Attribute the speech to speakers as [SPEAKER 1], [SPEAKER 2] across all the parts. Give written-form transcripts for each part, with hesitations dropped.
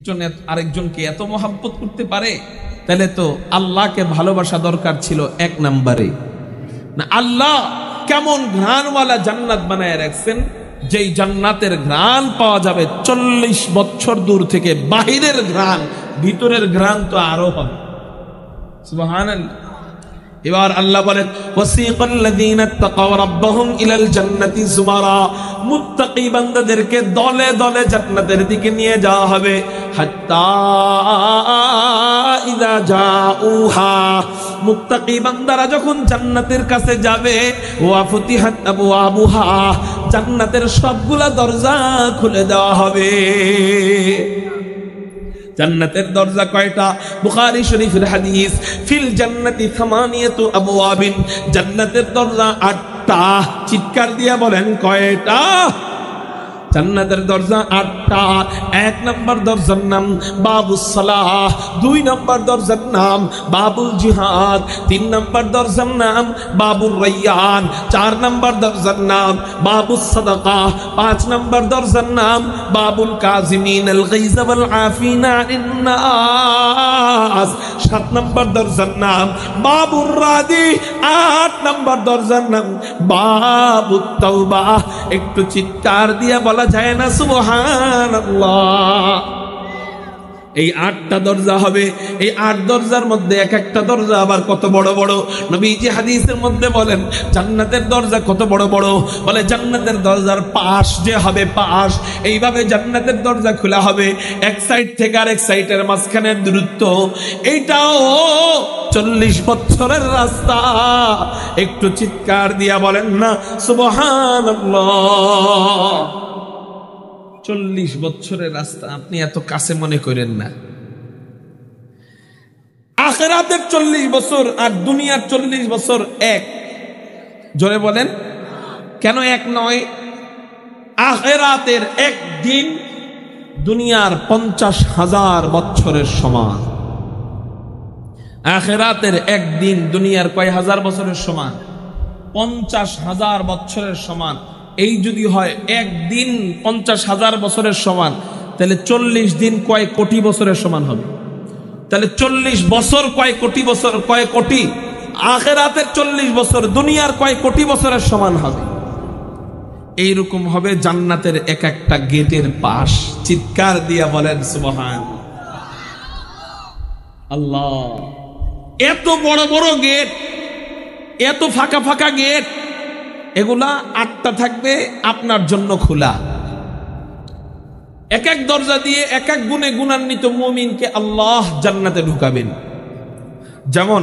[SPEAKER 1] আরেকজনকে এত মহাব্বত করতে পারে, তাহলে তো আল্লাহকে ভালোবাসা দরকার ছিল এক নম্বরে। না, আল্লাহ কেমন ঘ্রাণওয়ালা জান্নাত বানায় রাখছেন, যেই জান্নাতের ঘ্রাণ পাওয়া যাবে 40 বছর দূর থেকে। বাহিরের ঘ্রাণ, ভিতরের ঘ্রাণ তো আরো হবে। সুবহানাল্লাহ। এবার আল্লাহ বলেন, ওয়াসিকাল্লাযীনা তাকাও রাব্বাহুম ইলাল জান্নাতি যুমারা, মুত্তাকি বান্দাদেরকে দলে দলে জান্নাতের দিকে নিয়ে যাওয়া হবে। হাত্তা ইযা জাউহা, মুত্তাকি বান্দারা যখন জান্নাতের কাছে যাবে, ওয়া ফুতিহাত আবওয়াবুহা, জান্নাতের সবগুলা দরজা খুলে দেওয়া হবে। জান্নাতের দরজা কয়টা? বুখারী শরীফের হাদিস, ফিল জান্নাতি সামানিয়াতু আবওয়াবিন, জান্নাতের দরজা 8টা। চিৎকার দিয়ে বলেন কয়টা? জান্নাতের দরজা 8টা। 1 নম্বর দরজার নাম বাবুস সালাহ, 2 নম্বর দরজার নাম বাবুল জিহাদ, 3 নম্বর দরজার নাম বাবুর রায়্যান, 4 নম্বর দরজার নাম বাবুস সাদাকা, 5 নম্বর দরজার নাম বাবুল কাযিমিনাল গায়জ ওয়াল আফিনা আনিন নাস, 7 নম্বর দরজার নাম বাবুর রাদি, 8 নম্বর দরজার নাম বাবুত তাওবা। একটু চিৎকার দিয়ে বলা যায় না সুবহানাল্লাহ? এই 8টা দরজা হবে। এই 8 দরজার মধ্যে এক একটা দরজা আবার কত বড় বড়। নবীজি হাদিসের মধ্যে বলেন জান্নাতের দরজা কত বড় বড়, বলে জান্নাতের দরজার পাশ যে হবে, পাশ এইভাবে জান্নাতের দরজা খোলা হবে, এক সাইড থেকে আরেক সাইডের মাঝখানের দূরত্ব এইটাও 40 বছরের রাস্তা। একটু চিৎকার দিয়া বলেন না সুবহানাল্লাহ? 40 বছরের রাস্তা আপনি এত কাছে মনে করেন না। আখিরাতের 40 বছর আর দুনিয়ার 40 বছর এক। জোরে বলেন কেন এক নয়? আখিরাতের একদিন দুনিয়ার 50,000 বছরের সমান। আখিরাতের একদিন দুনিয়ার কয় হাজার বছরের সমান? 50,000 বছরের সমান। এই যদি হয় একদিন 50,000 বছরের সমান, তাহলে 40 দিন কয় কোটি বছরের সমান হবে? তাহলে 40 বছর কয় কোটি বছর, কয় কোটি? আখিরাতের 40 বছর দুনিয়ার কয় কোটি বছরের সমান হবে। এইরকম হবে জান্নাতের এক একটা গেটের পাশ। চিৎকার দিয়া বলেন সুবহানাল্লাহ। আল্লাহ, এত বড় বড় গেট, এত ফাঁকা ফাঁকা গেট, এগুলা 8টা থাকবে আপনার জন্য খোলা। এক এক দরজা দিয়ে এক এক গুণে গুণান্বিত মুমিনকে আল্লাহ জান্নাতে ঢুকাবেন। যেমন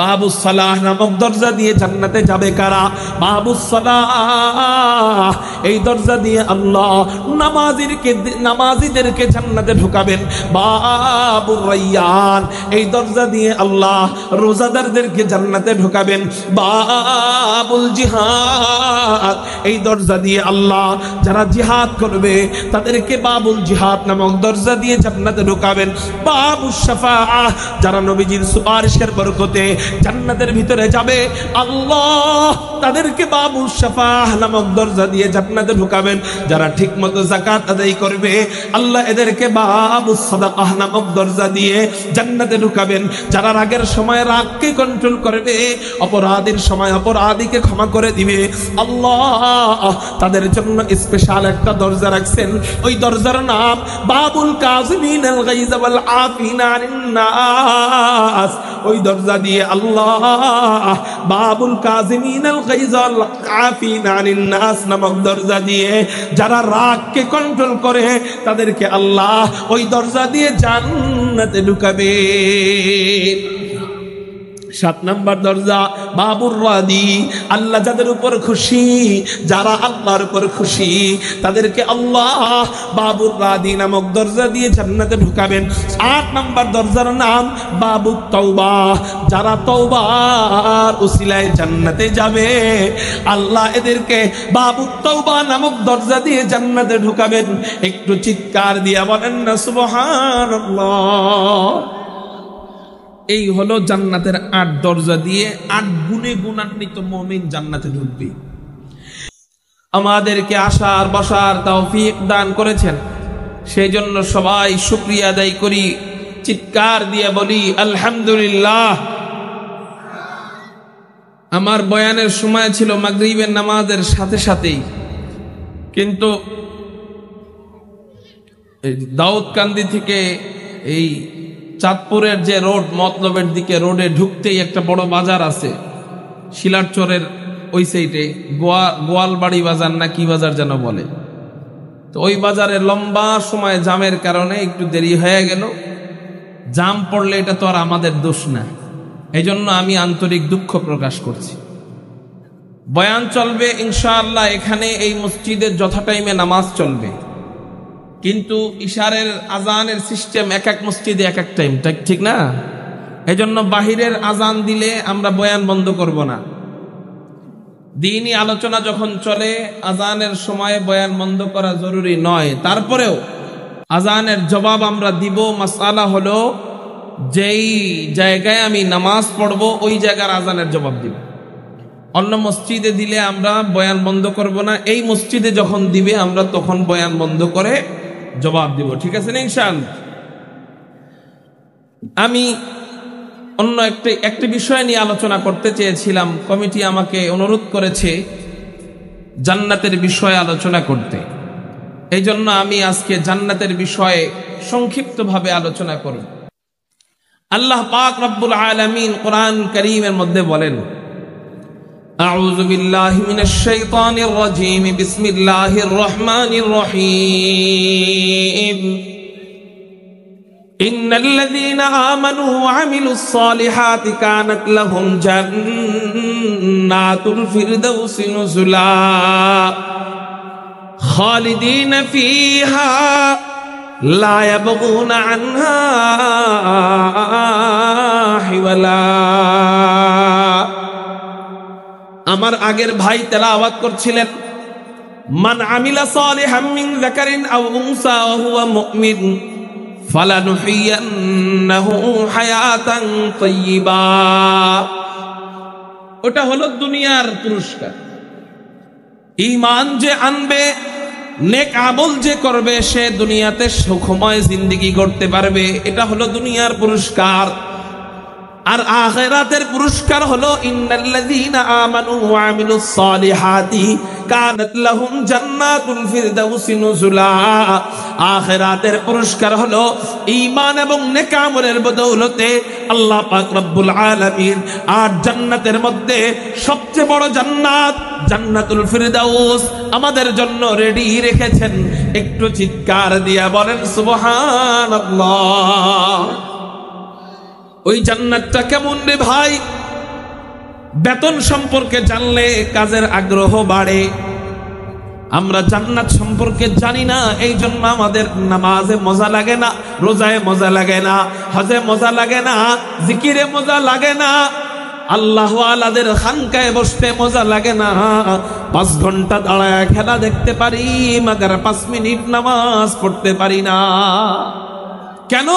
[SPEAKER 1] বাবুস সালাহ নামক দরজা দিয়ে জান্নাতে যাবে কারা? বাবুস সালাহ, এই দরজা দিয়ে আল্লাহ নামাজিদেরকে জান্নাতে ঢুকাবেন। বাবুর রায়্যান, এই দরজা দিয়ে আল্লাহ রোজাদারদেরকে জান্নাতে ঢুকাবেন। বাবুল জিহাদ, এই দরজা দিয়ে আল্লাহ যারা জিহাদ করবে তাদেরকে বাবুল জিহাদ নামক দরজা দিয়ে জান্নাতে ঢুকাবেন। বাবুস শাফাআহ, যারা নবীজির সুপারিশের বরকতে জান্নাতের ভিতরে যাবে, আল্লাহ তাদেরকে বাবুল শাফাআহ নামক দরজা দিয়ে জান্নাতে ঢুকাবেন। যারা ঠিকমতো যাকাত আদায় করবে, আল্লাহ এদেরকে বাবুস সাদাকাহ নামক দরজা দিয়ে জান্নাতে ঢুকাবেন। যারা রাগের সময় রাগকে কন্ট্রোল করবে, অপরাধীর সময় অপরাধীকে ক্ষমা করে দিবে, আল্লাহ তাদের জন্য স্পেশাল একটা দরজা রাখছেন। ওই দরজার নাম বাবুল কাযিমিনাল গায়জ ওয়াল আফিনা আনিন নাস। ওই দরজা দিয়ে আল্লাহ বাবুল কাযিমিনাল গায়জ ওয়াল আফিনা আনিন নাস নামক দরজা দিয়ে যারা রাগকে কন্ট্রোল করে তাদেরকে আল্লাহ ওই দরজা দিয়ে জান্নাতে ঢুকাবে। 7 নম্বর দরজা বাবুর রাদি, আল্লাহ যাদের উপর খুশি, যারা আল্লাহর উপর খুশি, তাদেরকে আল্লাহ বাবুর রাদি নামক দরজা দিয়ে জান্নাতে ঢুকাবেন। 8 নম্বর দরজার নাম বাবুত তাওবা, যারা তওবার উসিলায় জান্নাতে যাবে, আল্লাহ এদেরকে বাবুত তাওবা নামক দরজা দিয়ে জান্নাতে ঢুকাবেন। একটু চিৎকার দিয়া বলেন না সুবহানাল্লাহ? এই হলো জান্নাতের 8 দরজা দিয়ে 8 গুণে গুণান্বিত মুমিন জান্নাতে ঢুকবে। আমাদেরকে আসার বসার তৌফিক দান করেছেন। সেই জন্য সবাই শুকরিয়া আদায় করি, চিৎকার দিয়ে বলি আলহামদুলিল্লাহ। আমার বয়ানের সময় ছিল মাগরিবের নামাজের সাথে সাথেই, কিন্তু দাউদকান্দি থেকে এই চাঁদপুরের যে রোড মতলবের দিকে রোডে ঢুকতেই একটা বড় বাজার আছে, শিলারচরের ওই সাইডে গোয়ালবাড়ি বাজার না কি বাজার যেন বলে। তো ওই বাজারে লম্বা সময় জামের কারণে একটু দেরি হয়ে গেল। জাম পড়লে এটা তো আর আমাদের দোষ না, এই জন্য আমি আন্তরিক দুঃখ প্রকাশ করছি। বয়ান চলবে ইনশাআল্লাহ, এখানে এই মসজিদের যথা টাইমে নামাজ চলবে, কিন্তু ইশারের আজানের সিস্টেম এক এক মসজিদে এক এক টাইম, ঠিক না? এই জন্য বাহিরের আজান দিলে আমরা বয়ান বন্ধ করব না। দ্বীনি আলোচনা যখন চলে আজানের সময় বয়ান বন্ধ করা জরুরি নয়, তারপরেও আজানের জবাব আমরা দিব। মাসআলা হলো যেই জায়গায় আমি নামাজ পড়ব ওই জায়গার আজানের জবাব দিব। অন্য মসজিদে দিলে আমরা বয়ান বন্ধ করব না, এই মসজিদে যখন দিবে আমরা তখন বয়ান বন্ধ করে জবাব দিব, ঠিক আছে না ইনশাআল্লাহ? আমি অন্য একটি বিষয় নিয়ে আলোচনা করতে চেয়েছিলাম। কমিটি আমাকে অনুরোধ করেছে জান্নাতের বিষয়ে আলোচনা করতে, এই জন্য আমি আজকে জান্নাতের বিষয়ে সংক্ষিপ্তভাবে আলোচনা করব। আল্লাহ পাক রব্বুল আলামিন কোরআন কারীমের মধ্যে বলেন, আউযু বিল্লাহি মিনাশ শাইতানির রাজীম, বিসমিল্লাহির রহমানির রহিম। ইন্নাল্লাযীনা আমানু ওয়া আমিলুস সালিহাতি কানাত লাহুম জান্নাতুল ফিরদাউসি নুজুলা খালিদিনা ফীহা লা ইয়াবগুনা আনহা হিওয়ালা। আমার আগের ভাই তেলাওয়াত করছিলেন, মান আমিলা সালিহাম মিন যাকারিন আও উনসা ওয়া হুয়া মুমিন ফালানুহিয়ান্নাহু হায়াতান তাইয়্যিবা। ওটা হলো দুনিয়ার পুরস্কার। ঈমান যে আনবে, নেক আমল যে করবে, সে দুনিয়াতে সুখময় জিন্দেগি করতে পারবে, এটা হলো দুনিয়ার পুরস্কার। আর আখিরাতের পুরস্কার হলো ইন্নাল্লাযীনা আমানু ওয়া আমিলুস সালিহাতি কানাত লাহুম জান্নাতুল ফিরদাউসি নুজুলা। আখিরাতের পুরস্কার হলো ঈমান এবং নেক আমলের বদৌলতে আল্লাহ পাক রব্বুল আলামিন আর জান্নাতের মধ্যে সবচেয়ে বড় জান্নাত জান্নাতুল ফিরদাউস আমাদের জন্য রেডি রেখেছেন। একটু চিৎকার দিয়া বলেন সুবহানাল্লাহ। ওই জান্নাতটা কেমন রে ভাই? বেতন সম্পর্কে জানলে কাজের আগ্রহ বাড়ে। আমরা জান্নাত সম্পর্কে জানি না, এই জন্য আমাদের নামাজে মজা লাগে না, রোজায় মজা লাগে না, হজে মজা লাগে না, জিকিরে মজা লাগে না, আল্লাহ ওয়ালাদের খানকায় বসতে মজা লাগে না। 5 ঘন্টা দাঁড়ায় খেলা দেখতে পারি, মাগার 5 মিনিট নামাজ পড়তে পারি না। কেন?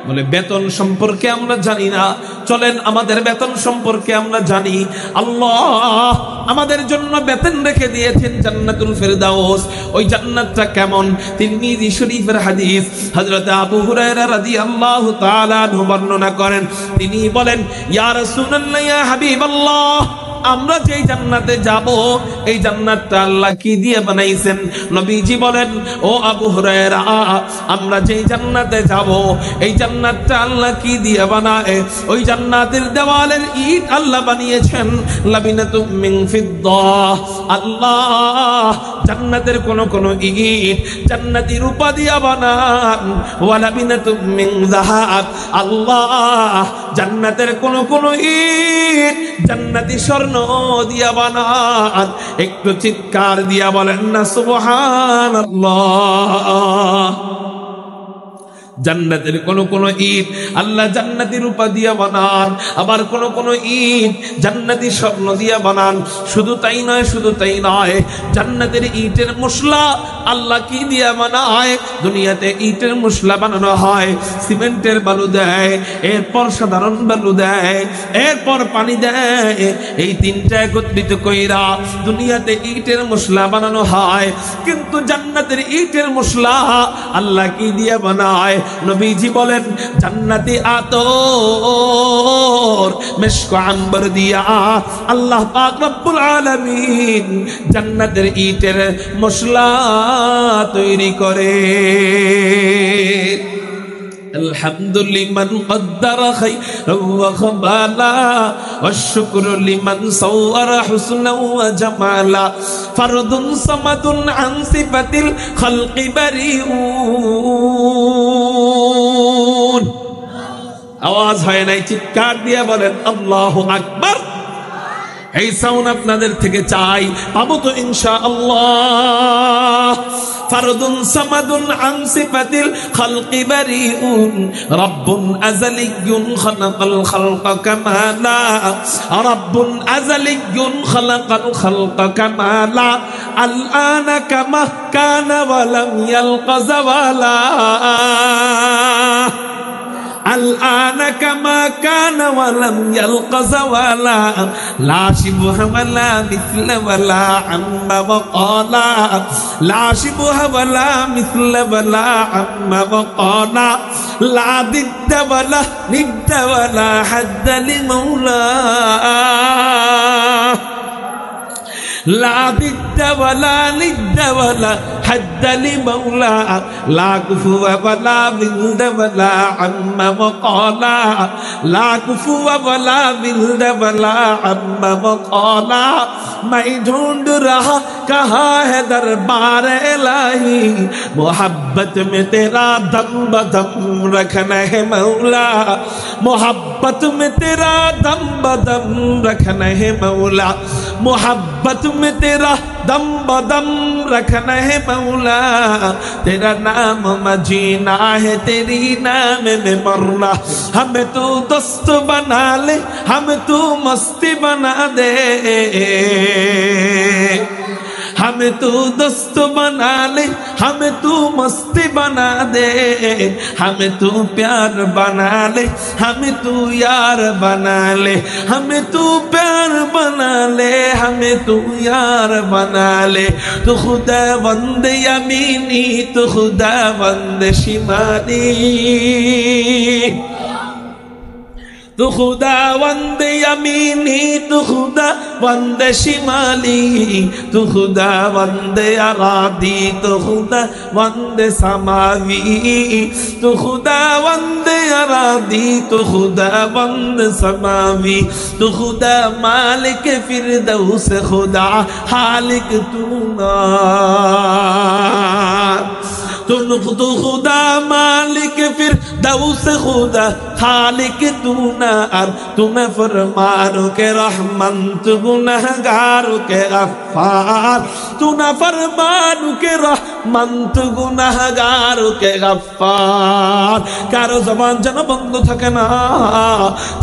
[SPEAKER 1] বলে বেতন সম্পর্কে আমরা জানি না। চলেন আমাদের বেতন সম্পর্কে আমরা জানি। আল্লাহ আমাদের জন্য বেতন রেখে দিয়েছেন জান্নাতুল ফিরদাউস। ওই জান্নাতটা কেমন? তিরমিজি শরীফের হাদিস, হযরত আবু হুরায়রা রাদিয়াল্লাহু তাআলা আনহু বর্ণনা করেন। তিনি বলেন, ইয়া রাসূলুল্লাহ, ইয়া হাবিবাল্লাহ, আমরা যেই জান্নাতে যাব এই জান্নাতটা আল্লাহ কি দিয়ে বানাইছেন? নবীজি বলেন, ও আবু হুরায়রা, আমরা যেই জান্নাতে যাব এই জান্নাতটা আল্লাহ কি দিয়ে বানায়? ওই জান্নাতের দেওয়ালের ইট আল্লাহ বানিয়েছেন লাবিনাতুম মিন ফিদ্দাহ। আল্লাহ জান্নাতের কোন কোন ইট জান্নাতি রূপা দিয়া বানান, ওয়া লাবিনাতুম মিন যাহাব। আল্লাহ জান্নাতের কোন কোন ইট জান্নাতি স্বর্ণ দিয়া বানান। একটু চিৎকার দিয়া বলেন না সুবহানাল্লাহ। জান্নাতের কোন কোন ইট আল্লাহ জান্নাতি রূপা দিয়া বানান, আবার কোন কোন ইট জান্নাতি স্বর্ণ দিয়া বানান। শুধু তাই নয়, জান্নাতের ইটের মশলা আল্লাহ কি দিয়া বানায়? দুনিয়াতে ইটের মশলা বানানো হয়, সিমেন্টের বালু দেয়, এরপর সাধারণ বালু দেয়, এরপর পানি দেয়, এই তিনটা একত্রিত কইরা দুনিয়াতে ইটের মশলা বানানো হয়। কিন্তু জান্নাতের ইটের মশলা আল্লাহ কি দিয়া বানায়? নবীজি বলেন জান্নাতি আতর মিশক আম্বর দিয়া আল্লাহ পাক রব্বুল আলামিন জান্নাতের ইটের মশলা তৈরি করে। আলহামদুলিল্লাহ কদ্দারা খায়রান ওয়া খাবালা ওয়াশ-শুকরু লিমান সাওয়ারা হুসনান ওয়া জামালা ফারদুন সামাদুন আন সিফাতিল খালকি বারিউন। আওয়াজ হয় নাই, চিৎকার দিয়ে বলেন আল্লাহু আকবার। এই সাউন্ড আপনাদের থেকে চাই, পাবো তো ইনশাআল্লাহ। ফারদুন সামাদুন আন সিফাতিল খালকি বারিউন রাব্বুন আযালিয়্যুন খালাকাল খালকা কামালা রাব্বুন আযালিয়্যুন খালাকাল খালকা কামালা আল-আনা কামা কানা ওয়া লাম ইয়ালকা যাওয়ালা الآن كما كان ولم يلق زوالا لا شبه ولا مثل ولا عم وقالا لا شبه ولا مثل ولا عم وقالا لا ضد ولا ند ولا حد لمولاه لا ضد ولا ند ولا حد لمولاه لا كفو ولا ضد ولا عم وقالا لا كفو ولا ضد ولا عم وقالا मैं ढूंढ रहा कहाँ है दरबार इलाही मोहब्बत में तेरा दम बदम रखना है मौला मोहब्बत में तेरा दम बदम रखना है मौला मोहब्बत में तेरा दम बदम रखना है मौला तेरा नाम मजीना है तेरी नाम में मरना हमें तू दोस्त बना ले हमें तू मस्ती बना दे हमें तू दोस्त बना ले हमें तू मस्ती बना दे हमें तू प्यार बना ले हमें तू यार बना ले हमें तू प्यार बना ले हमें तू यार बना ले तू खुदा बंद यमीनी तू खुदा बंद शिमाली तू खुदा वंद यमीनी तू खुदा वंद शिमाली तू खुदा वंद अरादी तू खुदा वंद समावी तू खुदा वंद अरादी तू खुदा वंद समावी तू खुदा मालिक फिरदौस खुदा हालिक तू ना तू खुदा मालिक फिर दऊस खुदा खालिक तू ना और तुम फरमानो के रहमान तू गुनहगारों के गफ्फार तू ना फरमानो के रहमान तू गुनहगारों के गफ्फार कारो ज़बान जन बंद থাকে না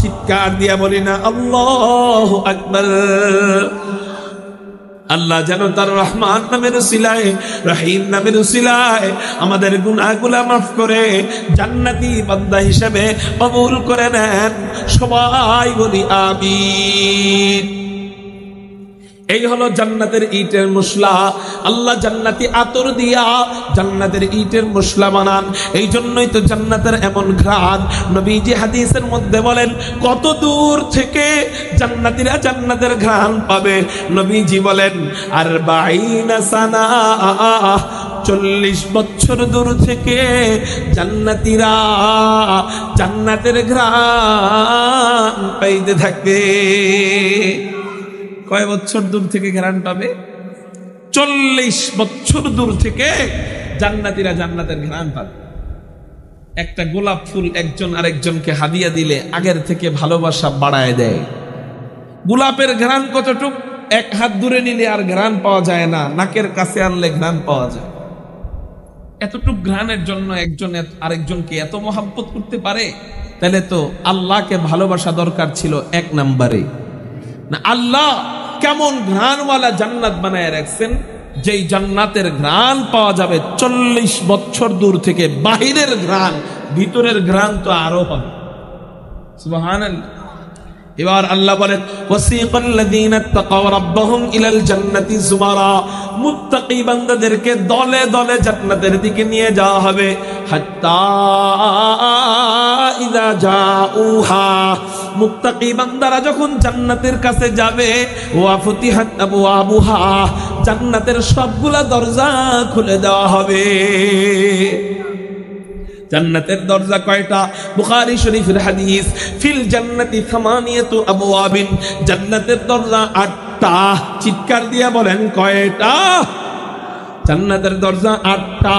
[SPEAKER 1] চিৎকার দিয়া বলি না আল্লাহু আকবার আল্লাহ যেন তার রহমান নামের উসিলায় রহিম নামের উসিলায় আমাদের গুনাহগুলো মাফ করে জান্নাতি বান্দা হিসেবে কবুল করে নেন সবাই বলি আমিন এই হলো জান্নাতের ইটের মশলা আল্লাহ জান্নাতি আতর দিয়া জান্নাতের ইটের মশলা বানান এই জন্যই তো জান্নাতের এমন ঘ্রাণ নবীজি হাদিসের মধ্যে বলেন কত দূর থেকে জান্নাতীরা জান্নাতের ঘ্রাণ পাবে নবীজি বলেন 40 সানা 40 বছর দূর থেকে জান্নাতীরা জান্নাতের ঘ্রাণ পাইতে থাকবে কয় বছর দূর থেকে ঘ্রাণ পাবে 40 বছর দূর থেকে জান্নাতীরা জান্নাতের ঘ্রাণ পাবে একটা গোলাপ ফুল একজন আরেকজনকে হাদিয়া দিলে আগের থেকে ভালোবাসা বাড়ায় দেয় গোলাপের ঘ্রাণ কতটুক এক হাত দূরে নিলে আর ঘ্রাণ পাওয়া যায় না নাকের কাছে আনলে ঘ্রাণ পাওয়া যায় এতটুক ঘ্রাণের জন্য একজন আরেকজনকে এত মহাব্বত করতে পারে, তাহলে তো আল্লাহকে ভালোবাসা দরকার ছিল এক নম্বরে। না, আল্লাহ কেমন ঘ্রাণওয়ালা জান্নাত বানায় রাখছেন, যেই জান্নাতের ঘ্রাণ পাওয়া যাবে 40 বছর দূর থেকে। বাহিরের ঘ্রাণ, ভিতরের ঘ্রাণ তো আরো হবে। সুবহানাল্লাহ। এবার আল্লাহ বলেন, ওয়াসিকাল্লাযীনা তাকাও রাব্বাহুম ইলাল জান্নাতি যুমারা, মুত্তাকি বান্দাদেরকে দলে দলে জান্নাতের দিকে নিয়ে যাওয়া হবে। হাত্তা ইযা জাউহা, মুত্তাকি বান্দারা যখন জান্নাতের কাছে যাবে, ওয়া ফুতিহাত আবওয়াবুহা, জান্নাতের সবগুলা দরজা খুলে দেওয়া হবে। জান্নাতের দরজা কয়টা? বুখারী শরীফের হাদিস, ফিল জান্নাতি সামানিয়াতু আবওয়াবিন, জান্নাতের দরজা 8টা। চিৎকার দিয়ে বলেন কয়টা? জান্নাতের দরজা 8টা।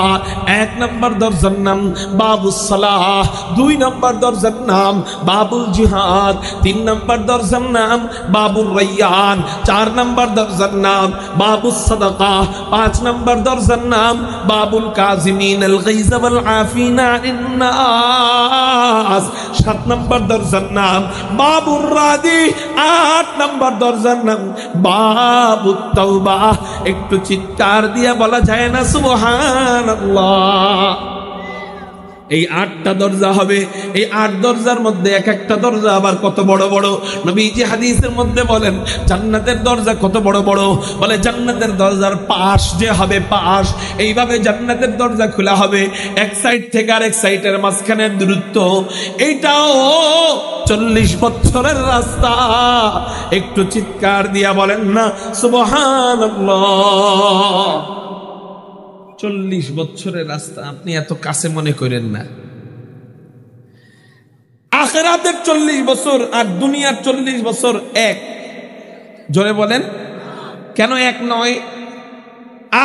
[SPEAKER 1] 1 নম্বর দরজার নাম বাবুস সালাহ, 2 নম্বর দরজার নাম বাবুল জিহাদ, 3 নম্বর দরজার নাম বাবুর রায়্যান, 4 নম্বর দরজার নাম বাবুস সাদাকা, 5 নম্বর দরজার নাম বাবুল কাযিমিনাল গাইজ ওয়াল আফিনা আনিন নাস, 7 নম্বর দরজার নাম বাবুর রাদি, 8 নম্বর দরজার নাম বাবুত তাওবা। একটু চিৎকার দিয়ে বলা যায় না সুবহানাল্লাহ? এই 8টা দরজা হবে। এই 8 দরজার মধ্যে এক একটা দরজা আবার কত বড় বড়। নবীজি হাদিসের মধ্যে বলেন জান্নাতের দরজা কত বড় বড়, বলে জান্নাতের দরজার পাশ যে হবে, পাশ এইভাবে জান্নাতের দরজা খোলা হবে, এক সাইড থেকে আরেক সাইডের মাঝখানের দূরত্ব এইটাও 40 বছরের রাস্তা। একটু চিৎকার দিয়া বলেন না সুবহানাল্লাহ? 40 বছরের রাস্তা আপনি এত কাছে মনে করেন না। আখিরাতের 40 বছর আর দুনিয়ার 40 বছর এক। জোরে বলেন কেন এক নয়?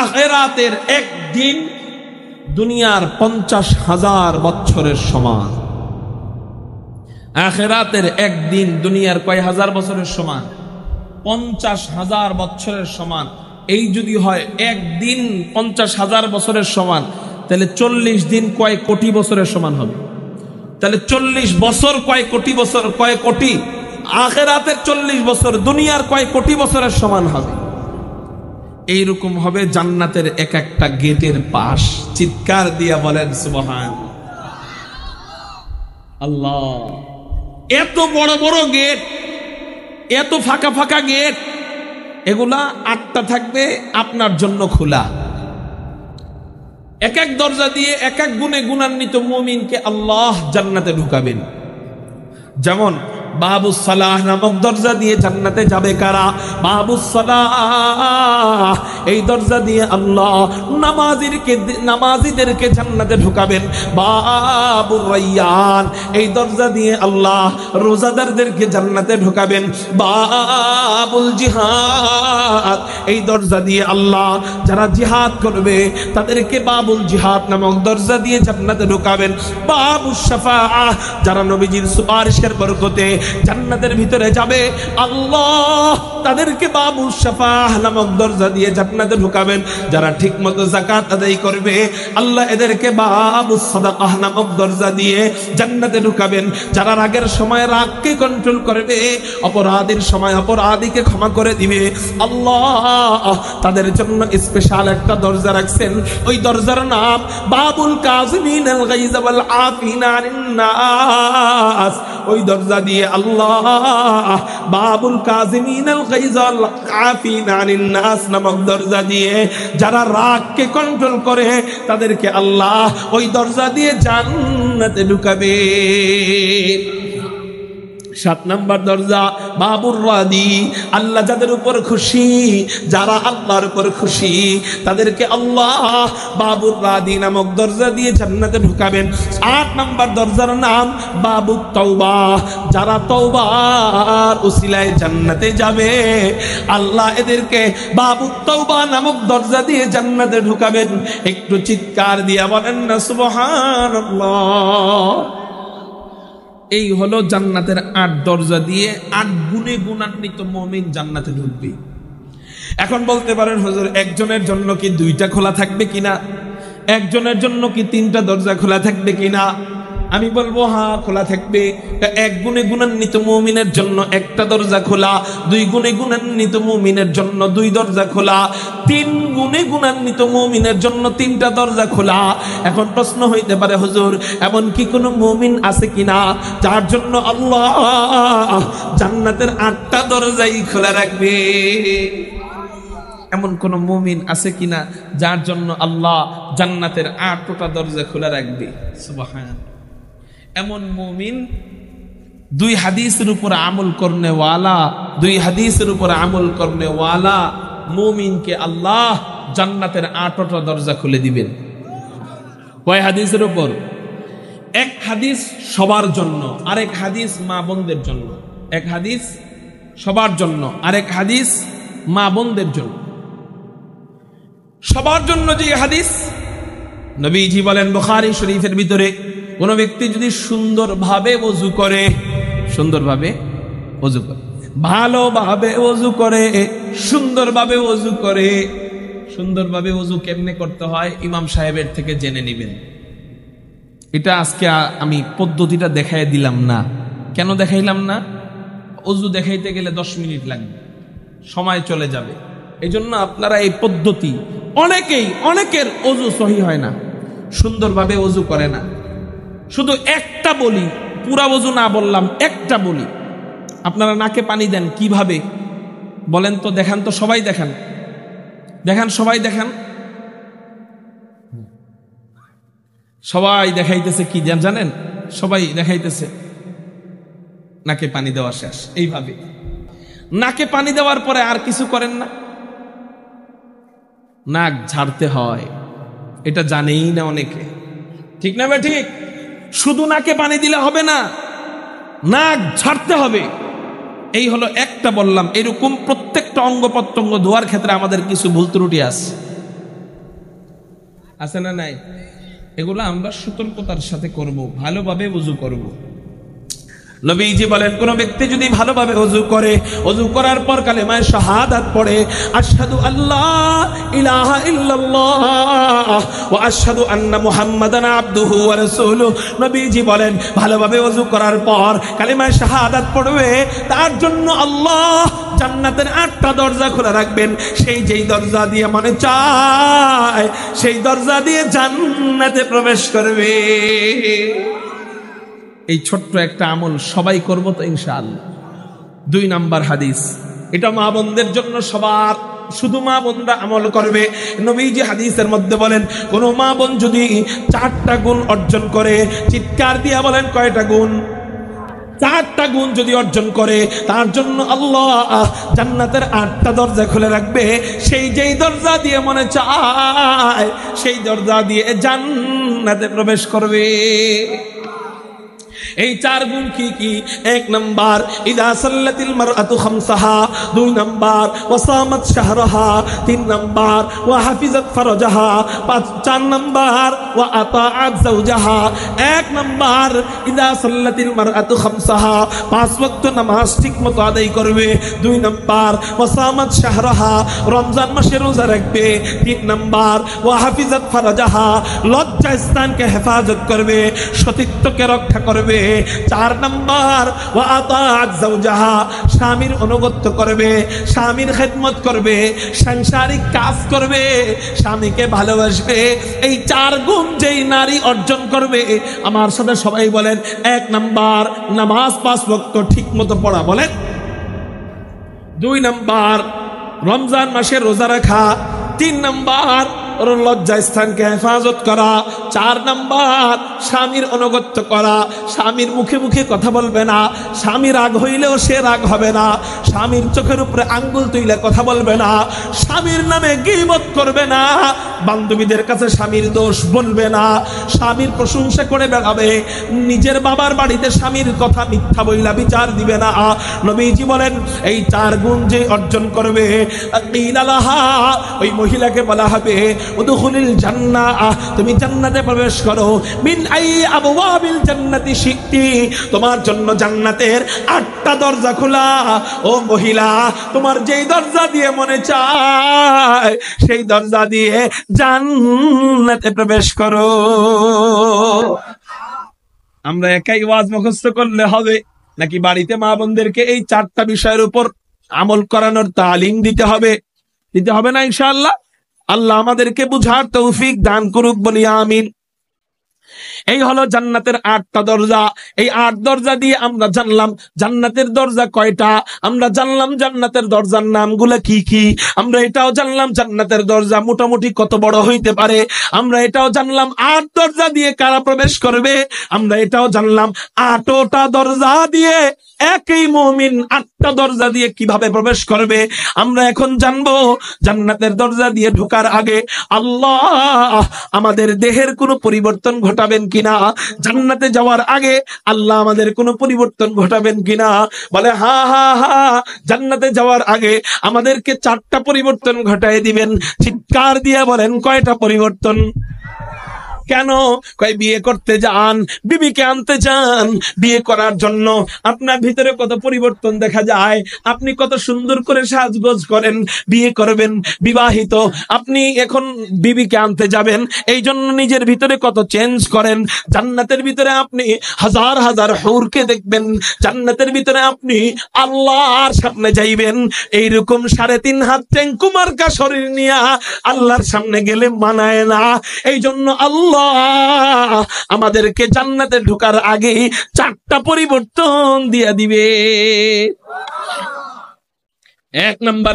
[SPEAKER 1] আখিরাতের একদিন দুনিয়ার 50,000 বছরের সমান। আখিরাতের একদিন দুনিয়ার কয় হাজার বছরের সমান? 50,000 বছরের সমান। এই যদি হয় একদিন 50,000 বছরের সমান, তাহলে 40 দিন কয় কোটি বছরের সমান হবে? তাহলে 40 বছর কয় কোটি বছর, কয় কোটি? আখিরাতের 40 বছর দুনিয়ার কয় কোটি বছরের সমান হবে। এইরকম হবে জান্নাতের এক একটা গেটের পাশ। চিৎকার দিয়া বলেন সুবহান আল্লাহ। এত বড় বড় গেট, এত ফাঁকা ফাঁকা গেট, এগুলা 8টা থাকবে আপনার জন্য খোলা। এক এক দরজা দিয়ে এক এক গুণে গুণান্বিত মুমিনকে আল্লাহ জান্নাতে ঢুকাবেন। যেমন বাবুস সালাহ নামক দরজা দিয়ে জান্নাতে যাবে কারা? বাবুস সালাহ, এই দরজা দিয়ে আল্লাহ নামাজীদেরকে জান্নাতে ঢুকাবেন। বাবুর রায়্যান, এই দরজা দিয়ে আল্লাহ রোজাদারদেরকে জান্নাতে ঢুকাবেন। বাবুল জিহাদ, এই দরজা দিয়ে আল্লাহ যারা জিহাদ করবে তাদেরকে বাবুল জিহাদ নামক দরজা দিয়ে জান্নাতে ঢুকাবেন। বাবুস শাফাআহ, যারা নবীজির সুপারিশের বরকতে জান্নাতের ভিতরে যাবে আল্লাহ তাদেরকে বাবুস শাফাআহ নামক দরজা দিয়ে জান্নাতে ঢুকাবেন। যারা ঠিকমতো যাকাত আদায় করবে আল্লাহ এদেরকে বাবুস সাদাকাহ নামক দরজা দিয়ে জান্নাতে ঢুকাবেন। যারা রাগের সময় রাগকে কন্ট্রোল করবে, অপরাধীর সময় অপরাধীকে ক্ষমা করে দিবে, আল্লাহ তাদের জন্য স্পেশাল একটা দরজা রাখছেন। ওই দরজার নাম বাবুল কাযিমিনাল গাইজ ওয়াল আফিনা আনিন নাস। ওই দরজা দিয়ে আল্লাহ বাবুল কাযিমিনাল গাইজ ওয়াল আফিনা আনিন নাস নামক দরজা দিয়ে যারা রাগকে কন্ট্রোল করে তাদেরকে আল্লাহ ওই দরজা দিয়ে জান্নাতে ঢুকাবে। 7 নম্বর দরজা বাবুর রাদি, আল্লাহ যাদের উপর খুশি, যারা আল্লাহর উপর খুশি তাদেরকে আল্লাহ বাবুর রাদি নামক দরজা দিয়ে জান্নাতে ঢুকাবেন। 8 নম্বর দরজার নাম বাবুত তাওবা, যারা তওবার উসিলায় জান্নাতে যাবে আল্লাহ এদেরকে বাবুত তাওবা নামক দরজা দিয়ে জান্নাতে ঢুকাবেন। একটু চিৎকার দিয়ে বলেন না সুবহানাল্লাহ? এই হলো জান্নাতের 8 দরজা দিয়ে 8 গুণে গুণান্বিত মুমিন জান্নাতে ঢুকবে। এখন বলতে পারেন হুজুর একজনের জন্য কি 2টা খোলা থাকবে কিনা? একজনের জন্য কি 3টা দরজা খোলা থাকবে কিনা? আমি বলবো হ্যাঁ খোলা থাকবে। 1 গুণে গুণান্বিত মুমিনের জন্য 1টা দরজা খোলা, 2 গুণে গুণান্বিত মুমিনের জন্য 2 দরজা খোলা, 3 গুণে গুণান্বিত মুমিনের জন্য 3টা দরজা খোলা। এখন প্রশ্ন হইতে পারে হুজুর এমন কি কোনো মুমিন আছে কিনা যার জন্য আল্লাহ জান্নাতের 8টা দরজাই খোলা রাখবে? এমন কোন মুমিন আছে কিনা যার জন্য আল্লাহ জান্নাতের 8টা দরজা খোলা রাখবে? সুবহানাল্লাহ। এমন মুমিন 2 হাদিসের উপর আমল করনে ওয়ালা, 2 হাদিসের উপর আমল করনে ওয়ালা মুমিনকে আল্লাহ জান্নাতের 8টা দরজা খুলে দিবেন। কয় হাদিসের উপর? 1 হাদিস সবার জন্য, আরেক হাদিস মা বোনদের জন্য। 1 হাদিস সবার জন্য, আরেক হাদিস মা বোনদের জন্য। সবার জন্য যে হাদিস, নবীজি বলেন বুখারী শরীফের ভিতরে, কোন ব্যক্তি যদি সুন্দরভাবে ওযু করে, সুন্দরভাবে ওযু করে, ভালোভাবে ওযু করে, সুন্দরভাবে ওযু করে। সুন্দরভাবে ওযু কেমনে করতে হয় ইমাম সাহেবের থেকে জেনে নেবেন। এটা আজকে আমি পদ্ধতিটা দেখাই দিলাম না। কেন দেখাইলাম না? ওযু দেখাইতে গেলে 10 মিনিট লাগবে, সময় চলে যাবে। এই জন্য আপনারা এই পদ্ধতি, অনেকের ওযু সহি হয় না, সুন্দরভাবে ওযু করে না। শুধু একটা বলি, পুরা ওযু না বললাম, একটা বলি। আপনারা নাকে পানি দেন কিভাবে বলেন তো? দেখান তো, সবাই দেখান, দেখান, সবাই দেখান। সবাই দেখাইতেছে কি জানেন? সবাই দেখাইতেছে নাকে পানি দেওয়া শেষ। এইভাবে নাকে পানি দেওয়ার পরে আর কিছু করেন না, নাক ঝাড়তে হয়। এটা জানেই না অনেকে, ঠিক না? ঠিক। শুধু নাকে পানি দিলে হবে না, নাক ঝাড়তে হবে। এই হলো একটা বললাম। এরকম প্রত্যেকটা অঙ্গ প্রত্যঙ্গ ধোয়ার ক্ষেত্রে আমাদের কিছু ভুল ত্রুটি আছে না নাই? এগুলো আমরা সতর্কতার সাথে করব, ভালোভাবে ওযু করব। নবীজি বলেন কোন ব্যক্তি যদি ভালোভাবে ওযু করে, ওযু করার পর কালেমায়ে শাহাদাত পড়ে, আশহাদু আল্লাহ ইলাহা ইল্লাল্লাহ ওয়া আশহাদু আন্না মুহাম্মাদান আবদুহু ওয়া রাসূলুহু, নবীজি বলেন ভালোভাবে ওযু করার পর কালেমায়ে শাহাদাত পড়বে, তার জন্য আল্লাহ জান্নাতের 8টা দরজা খোলা রাখবেন। যেই দরজা দিয়ে মনে চায় সেই দরজা দিয়ে জান্নাতে প্রবেশ করবে। এই ছোট্ট একটা আমল সবাই করব তো ইনশাআল্লাহ। 2 নাম্বার হাদিস, এটা মা বোনদের জন্য, সবার, শুধু মা বোনরা আমল করবে। নবীজি হাদিসের মধ্যে বলেন কোন মা বোন যদি 4টা গুণ অর্জন করে, চিৎকার দিয়া বলেন কয়টা গুণ? 4টা গুণ যদি অর্জন করে, তার জন্য আল্লাহ জান্নাতের 8টা দরজা খুলে রাখবে। যেই দরজা দিয়ে মনে চায় সেই দরজা দিয়ে জান্নাতে প্রবেশ করবে। এই 4 গুণ কি কি? 1 নাম্বার ইযা সাল্লাতিল মারআতু খামসাহা, 2 নাম্বার ওয়াসামাত শাহরাহা, 3 নাম্বার ওয়া হাফিজাত ফারজাহা, 4 নাম্বার ওয়া আতাআত যাওজাহা। 1 নাম্বার ইযা সাল্লাতিল মারআতু খামসাহা, 5 ওয়াক্ত নামাজ ঠিকমতো আদায় করবে। 2 নাম্বার ওয়াসামাত শাহরাহা, রমজান মাসে রোজা রাখবে। 3 নাম্বার ওয়া হাফিজাত ফারজাহা, লজ্জা স্থানকে হেফাজত করবে, সতীত্বকে রক্ষা করবে। 4 নাম্বার ওয়া আতাআত যাওজাহা, স্বামীর অনুগত্য করবে, স্বামীর খেদমত করবে, সাংসারিক কাজ করবে, স্বামীকে ভালোবাসবে। এই 4 গুণ যেই নারী অর্জন করবে, আমার সাথে সবাই বলেন 1 নাম্বার নামাজ 5 ওয়াক্ত ঠিকমতো পড়া, বলেন। 2 নাম্বার রমজান মাসে রোজা রাখা। 3 নাম্বার লজ্জা স্থানকে হেফাজত করা। 4 নাম্বার স্বামীর অনুগত্য করা, স্বামীর মুখে মুখে কথা বলবে না, স্বামী রাগ হইলেও সে রাগ হবে না, স্বামীর চোখের উপরে আঙ্গুল তুইলে কথা বলবে না, স্বামীর নামে গীবত করবে না, বান্ধবীদের কাছে স্বামীর দোষ বলবে না, স্বামীর প্রশংসা করে বেড়াবে, নিজের বাবার বাড়িতে স্বামীর কথা মিথ্যা বইলা বিচার দিবে না। নবীজি বলেন এই 4 গুণ যে অর্জন করবে, ওই মহিলাকে বলা হবে উদখুলিল জান্নাহ, তুমি জান্নাতে প্রবেশ করো। মিন আই আবওয়াবিল জান্নাতি শিকতি, তোমার জন্য জান্নাতের 8টা দরজা খোলা। ও মহিলা, তোমার যেই দরজা দিয়ে মনে চায় সেই দরজা দিয়ে জান্নাতে প্রবেশ করো। আমরা একাই ওয়াজ মুখস্থ করলে হবে নাকি বাড়িতে মা বোনদেরকে এই 4টা বিষয়ের উপর আমল করানোর তালিম দিতে হবে? দিতে হবে না ইনশাআল্লাহ? আল্লাহ আমাদেরকে বুঝার তৌফিক দান করুক, বলি আমিন। এই হলো জান্নাতের 8টা দরজা। এই 8 দরজা দিয়ে আমরা জানলাম জান্নাতের দরজা কয়টা, আমরা জানলাম জান্নাতের দরজার নামগুলো কি কি, আমরা এটাও জানলাম জান্নাতের দরজা মোটামুটি কত বড় হইতে পারে, আমরা এটাও জানলাম 8 দরজা দিয়ে কারা প্রবেশ করবে, আমরা এটাও জানলাম 8টা দরজা দিয়ে একই মুমিন 8টা দরজা দিয়ে কিভাবে প্রবেশ করবে। আমরা এখন জানবো জান্নাতের দরজা দিয়ে ঢোকার আগে আল্লাহ আমাদের দেহের কোনো পরিবর্তন ঘটাবেন কিনা, জান্নাতে যাওয়ার আগে আল্লাহ আমাদের কোনো পরিবর্তন ঘটাবেন কিনা। বলে হা হা হা, জান্নাতে যাওয়ার আগে আমাদেরকে 4টা পরিবর্তন ঘটায় দিবেন। চিৎকার দিয়ে বলেন কয়টা পরিবর্তন? কেন? কয় বিয়ে করতে যান, বিবিকে আনতে যান, বিয়ে করার জন্য আপনার ভিতরে কত পরিবর্তন দেখা যায়। আপনি কত সুন্দর করে সাজগোজ করেন, বিয়ে করবেন, বিবাহিত, আপনি এখন বিবিকে আনতে যাবেন, এই জন্য নিজের ভিতরে কত চেঞ্জ করেন। জান্নাতের ভিতরে আপনি হাজার হাজার হুরকে দেখবেন, জান্নাতের ভিতরে আপনি আল্লাহর সামনে যাইবেন। এইরকম 3.5 হাত টেঙ্কুমার্কা শরীর নিয়ে আল্লাহর সামনে গেলে মানায় না। এই জন্য আল্লাহ আমাদেরকে জান্নাতে ঢোকার আগে 4টা পরিবর্তন দিয়ে দিবে। 1 নাম্বার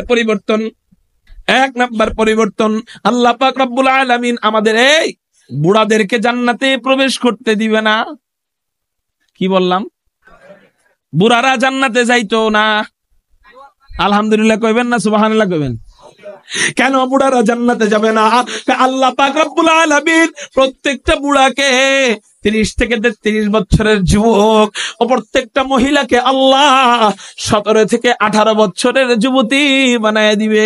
[SPEAKER 1] পরিবর্তন, আল্লাহ পাক রব্বুল আলামিন আমাদের এই বুড়াদেরকে জান্নাতে প্রবেশ করতে দিবে না। কি বললাম? বুড়ারা জান্নাতে যাইতো না। আলহামদুলিল্লাহ কইবেন না সুবহানাল্লাহ কইবেন? কেন বুড়ারা জান্নাতে যাবে না? আল্লাহ পাক রব্বুল আলামিন প্রত্যেকটা বুড়াকে 30 থেকে 33 বছরের যুবক ও প্রত্যেকটা মহিলাকে আল্লাহ 17 থেকে 18 বছরের যুবতী বানায় দিবে।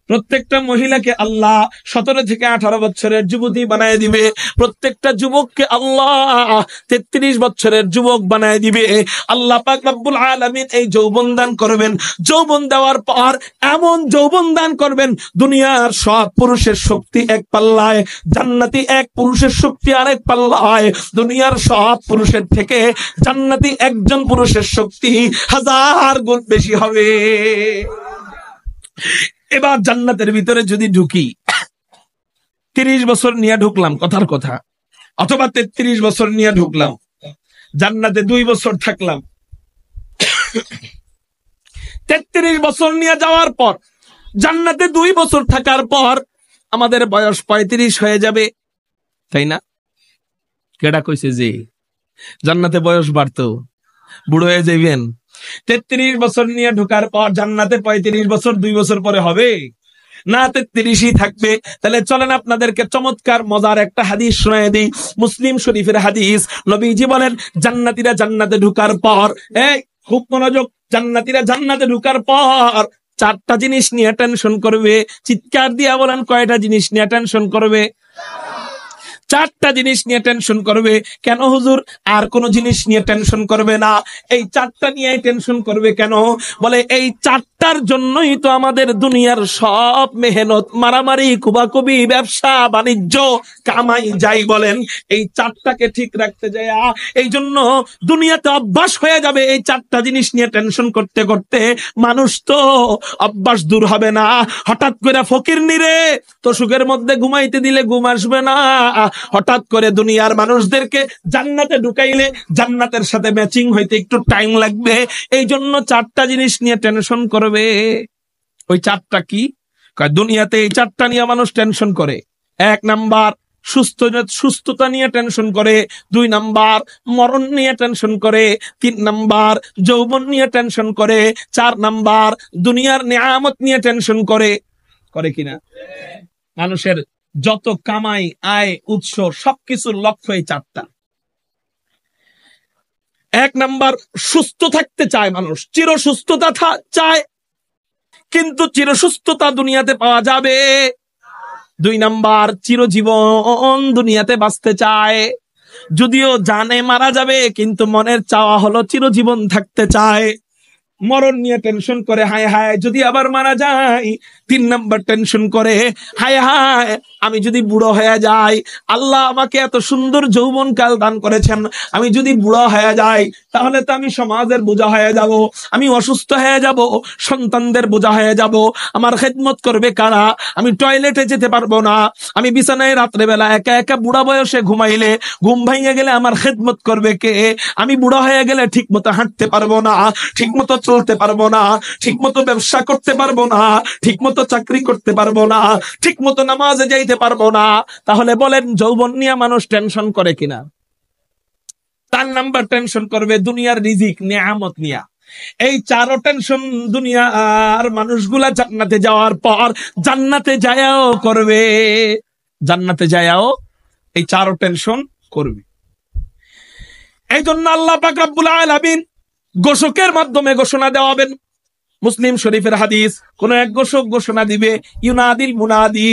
[SPEAKER 1] প্রত্যেকটা মহিলাকে আল্লাহ 17 থেকে 18 বছরের যুবতী বানায় দিবে। প্রত্যেকটা যুবককে আল্লাহ 33 বছরের যুবক বানায় দিবে। আল্লাহ পাক রব্বুল আলামিন এই যৌবন দান করবেন। যৌবন দেওয়ার পর এমন যৌবন দান করবেন, দুনিয়ার সব পুরুষের শক্তি এক পাল্লায়, জান্নাতি এক পুরুষের শক্তি আরেক পাল্লায়। দুনিয়ার সব পুরুষের থেকে জান্নাতি একজন পুরুষের শক্তি 1000 গুণ বেশি হবে। এবার জান্নাতের ভিতরে যদি ঢুকি, 30 বছর নিয়ে ঢুকলাম, কথার কথা, অথবা 33 বছর নিয়ে ঢুকলাম, জান্নাতে 2 বছর থাকলাম। 33 বছর নিয়ে যাওয়ার পর জান্নাতে 2 বছর থাকার পর আমাদের বয়স 35 হয়ে যাবে, তাই না? কেডা কইছে যে জান্নাতে বয়স বাড়তো? বুড়ো হয়ে যাইবেন। 33 বছর নিয়ে ঢোকার পর জান্নাতে 35 বছর 2 বছর পরে হবে না, 33ই থাকবে। তাহলে চলেন আপনাদেরকে চমৎকার মজার একটা হাদিস শোনায় দিই, মুসলিম শরীফের হাদিস। নবীজি বলেন জান্নাতীরা জান্নাতে ঢোকার পর, এই খুব মনোযোগ, জান্নাতীরা জান্নাতে ঢোকার পর 4টা জিনিস নিয়ে টেনশন করবে। চিৎকার দিয়া বলেন কয়টা জিনিস নিয়ে টেনশন করবে? 4টা জিনিস নিয়ে টেনশন করবে। কেন হুজুর আর কোন জিনিস নিয়ে টেনশন করবে না? এই 4টা নিয়ে টেনশন করবে কেন? বলে এই 4টার জন্যই তো আমাদের দুনিয়ার সব মেহনত, মারামারি, কুবাকুবি, ব্যবসা বাণিজ্য, কামাই যাই বলেন, এই 4টাকে ঠিক রাখতে যায়। এই জন্য দুনিয়াতে অভ্যাস হয়ে যাবে এই 4টা জিনিস নিয়ে টেনশন করতে করতে। মানুষ তো অভ্যাস দূর হবে না। হঠাৎ করে ফকির নিরে তো সুখের মধ্যে ঘুমাইতে দিলে ঘুম আসবে না। হঠাৎ করে দুনিয়ার মানুষদেরকে জান্নাতে ঢুকাইলে জান্নাতের সাথে ম্যাচিং হইতে একটু টাইম লাগবে। এই জন্য 4টা জিনিস নিয়ে টেনশন করবে। ওই 4টা কি? দুনিয়াতে এই 4টা নিয়ে মানুষ টেনশন করে। 1 নাম্বার সুস্থতা নিয়ে টেনশন করে, 2 নাম্বার মরণ নিয়ে টেনশন করে, 3 নাম্বার যৌবন নিয়ে টেনশন করে, 4 নাম্বার দুনিয়ার নিয়ামত নিয়ে টেনশন করে। করে কিনা? মানুষের যত কামাই, আয়, উৎস সবকিছুর লক্ষ্য এই 4টা। 1 নাম্বার সুস্থ থাকতে চায় মানুষ, চির সুস্থতা চায়। কিন্তু চিরসুস্থতা দুনিয়াতে পাওয়া যাবে। 2 নাম্বার, চিরজীবন দুনিয়াতে বাঁচতে চায়, যদিও জানে মারা যাবে কিন্তু মনের চাওয়া হলো চিরজীবন থাকতে চায়। মরণ নিয়ে টেনশন করে, হায় হায় যদি আবার মারা যায়। 3 নাম্বার টেনশন করে, হায় হায় আমি যদি বুড়ো হয়ে যাই, আল্লাহ আমাকে এত সুন্দর যৌবন কাল দান করেছেন, আমি যদি বুড়ো হয়ে যাই তাহলে তো আমি সমাজের বোঝা হয়ে যাব, আমি অসুস্থ হয়ে যাব, সন্তানদের বোঝা হয়ে যাব, আমার খেদমত করবে কারা, আমি টয়লেটে যেতে পারবো না, আমি বিছানায় রাত্রেবেলা একা একা বুড়া বয়সে ঘুমাইলে ঘুম ভাঙিয়ে গেলে আমার খেদমত করবে কে, আমি বুড়া হয়ে গেলে ঠিক মতো হাঁটতে পারবো না, ঠিক মতো চলতে পারবো না, ঠিক মতো ব্যবসা করতে পারবো না, ঠিক মতো চাকরি করতে পারবো না, ঠিক মতো নামাজে যাইতে পারবো না। তাহলে বলেন যৌবন নিয়ে মানুষ টেনশন করে কিনা? 4 নাম্বার টেনশন করবে দুনিয়ার রিজিক নিয়ামত নিয়া। এই 4 টেনশন দুনিয়া আর মানুষগুলা জান্নাতে যাওয়ার পর জান্নাতে যায়াও করবে, জান্নাতে যায়াও এই 4 টেনশন করবে। এই জন্য আল্লাহ পাক রব্বুল আলামিন ঘোষকের মাধ্যমে ঘোষণা দেওয়াবেন। মুসলিম শরীফের হাদিস, কোন এক ঘোষক ঘোষণা দিবে, ইউনাদিল মুনাদি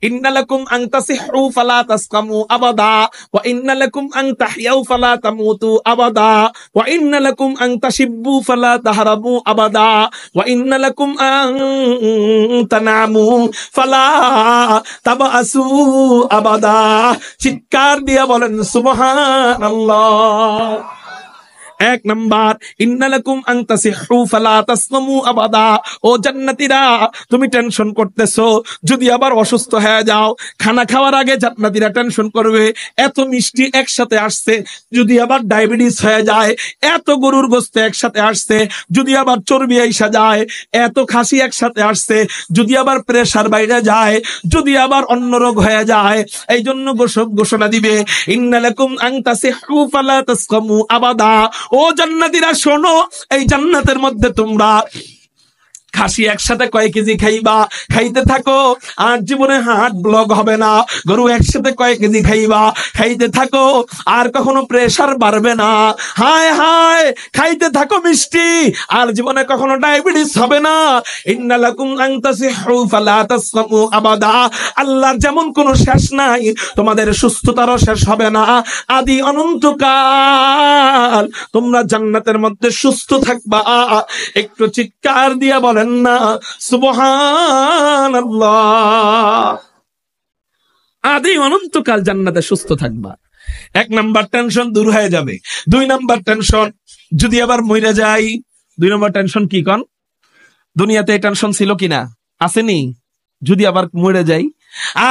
[SPEAKER 1] ইন্নালাকুম আন তাসিহু ফালা তাসকামু আবাদা ওয়া ইন্নালাকুম আন তাহইয়াউ ফালা তামুতু আবাদা ওয়া ইন্নালাকুম আন তাশিব্বু ফালা তাহরাবু আবাদা ওয়া ইন্নালাকুম আন তানামু ফালা তাবাসু আবাদা। চিৎকার দিয়া বলেন সুবহানাল্লাহ। 1 নাম্বার, ইন্নালাকুম আন তাসিহু ফালা তাসকামু আবাদা। ও জান্নাতীরা, তুমি টেনশন করতেছো যদি আবার অসুস্থ হয়ে যাও। খানা খাওয়ার আগে জান্নাতীরা টেনশন করবে, এত মিষ্টি একসাথে আসছে যদি আবার ডায়াবেটিস হয়ে যায়, এত গরুর গোশত একসাথে আসছে যদি আবার চর্বি আইসা যায়, এত খাসি একসাথে আসছে যদি আবার প্রেসার বাইরে যায়, যদি আবার অন্য রোগ হয়ে যায়। এই জন্য ঘোষক ঘোষণা দিবে, ইন্নালাকুম আন তাসিহু ফালা তাসকামু আবাদা। ও জান্নাতীরা শোনো, এই জান্নাতের মধ্যে তোমরা খাসি একসাথে কয় কেজি খাইবা, খাইতে থাকো, আর জীবনে হার্ট ব্লক হবে না। গরু একসাথে কয় কেজি খাইবা, খাইতে থাকো, আর কখনো প্রেসার বাড়বে না। হায় হায় খাইতে থাকো মিষ্টি, আর জীবনে কখনো ডায়াবেটিস হবে না। ইন্নালাকুম আন তাসিহু ফালা তাসকামু আবাদা। আল্লাহর যেমন কোনো শেষ নাই, তোমাদের সুস্থতারও শেষ হবে না। আদি অনন্তকাল তোমরা জান্নাতের মধ্যে সুস্থ থাকবা। একটু চিৎকার দিয়া বলেন না সুবহানাল্লাহ। আদি অনন্তকাল জান্নাতে সুস্থ থাকবা। 1 নাম্বার টেনশন দূর হয়ে যাবে। 2 নাম্বার টেনশন, যদি আবার মইরা যাই। 2 নাম্বার টেনশন কি কোন? দুনিয়াতে এই টেনশন ছিল কিনা? আসেনি? যদি আবার মরে যাই।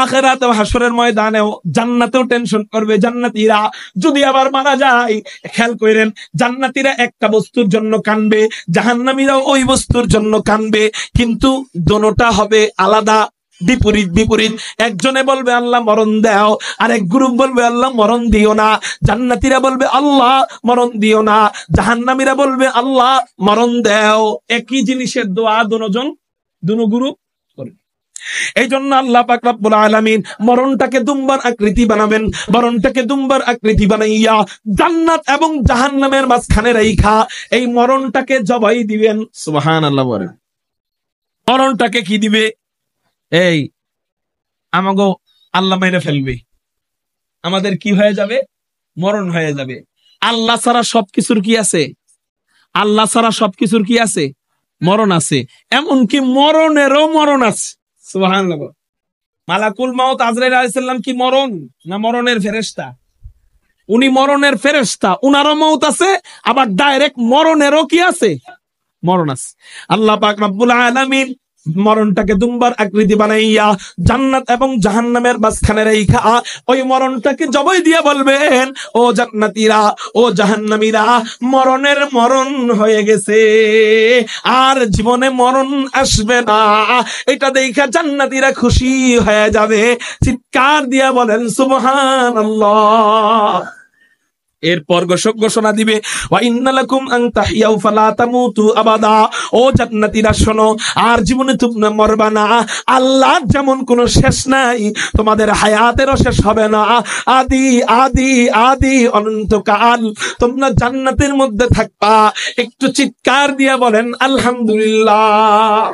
[SPEAKER 1] আখিরাত ও হাসরের ময়দানেও জান্নাতেও টেনশন করবে জান্নাতীরা, যদি আবার মারা যায়। খেয়াল করেন, জান্নাতীরা একটা বস্তুর জন্য কানবে, জাহান্নামীরাও ওই বস্তুর জন্য কানবে, কিন্তু দোনোটা হবে আলাদা, বিপরীত বিপরীত। একজনে বলবে আল্লাহ মরণ দাও, আর এক গ্রুপ বলবে আল্লাহ মরণ দিও না। জান্নাতীরা বলবে আল্লাহ মরণ দিও না, জাহান্নামীরা বলবে আল্লাহ মরণ দাও। একই জিনিসের দোয়া দুনো গ্রুপ করে। এই জন্য আল্লাহ পাক রব্বুল আলামিন মরণটাকে দুম্বার আকৃতি বানাবেন, মরণটাকে দুম্বার আকৃতি বানাইয়া জান্নাত এবং জাহান্নামের মাঝখানে রাইখা এই মরণটাকে জবাই দিবেন। সুবহানাল্লাহ বলেন। মরণটাকে কি দিবে? এই আমাগো আল্লাহ মেরে ফেলবে, আমাদের কি হয়ে যাবে? মরণ হয়ে যাবে। আল্লাহ ছাড়া সবকিছুর কি আছে? আল্লাহ ছাড়া সবকিছুর কি আছে? মরণ আছে। এমনকি মরণেরও মরণ আছে। সুবহানাল্লাহ। মালাকুল মাউত আজরাইল আলাইহিস সালাম কি মরণ না মরণের ফেরেশতা? উনি মরণের ফেরেশতা, উনারও মউত আছে, আবার ডাইরেক্ট মরণেরও কি আছে? মরণ আছে। আল্লাহ পাক রব্বুল আলামিন মরণটাকে দুম্বার আকৃতি বানাইয়া জান্নাত এবং জাহান্নামের মাঝখানে রাইখা ওই মরণটাকে জবাই দিয়ে বলবেন, ও জান্নাতীরা, ও জাহান্নামীরা, মরণের মরণ হয়ে গেছে, আর জীবনে মরণ আসবে না। এটা দেখা জান্নাতীরা খুশি হয়ে যাবে। চিৎকার দিয়া বলেন সুবহানাল্লাহ। এরপর ঘোষণা দিবে, ওয়া ইন্নালাকুম আন তাহইয়াউ ফালা তামুতু আবাদা। ও জান্নাতীরা শোনো, আর জীবনে তোমরা মরবা না। আল্লাহর যেমন কোনো শেষ নাই, তোমাদের হায়াতেরও শেষ হবে না। আদি আদি আদি অনন্তকাল তোমরা জান্নাতের মধ্যে থাকবা। একটু চিৎকার দিয়া বলেন আলহামদুলিল্লাহ।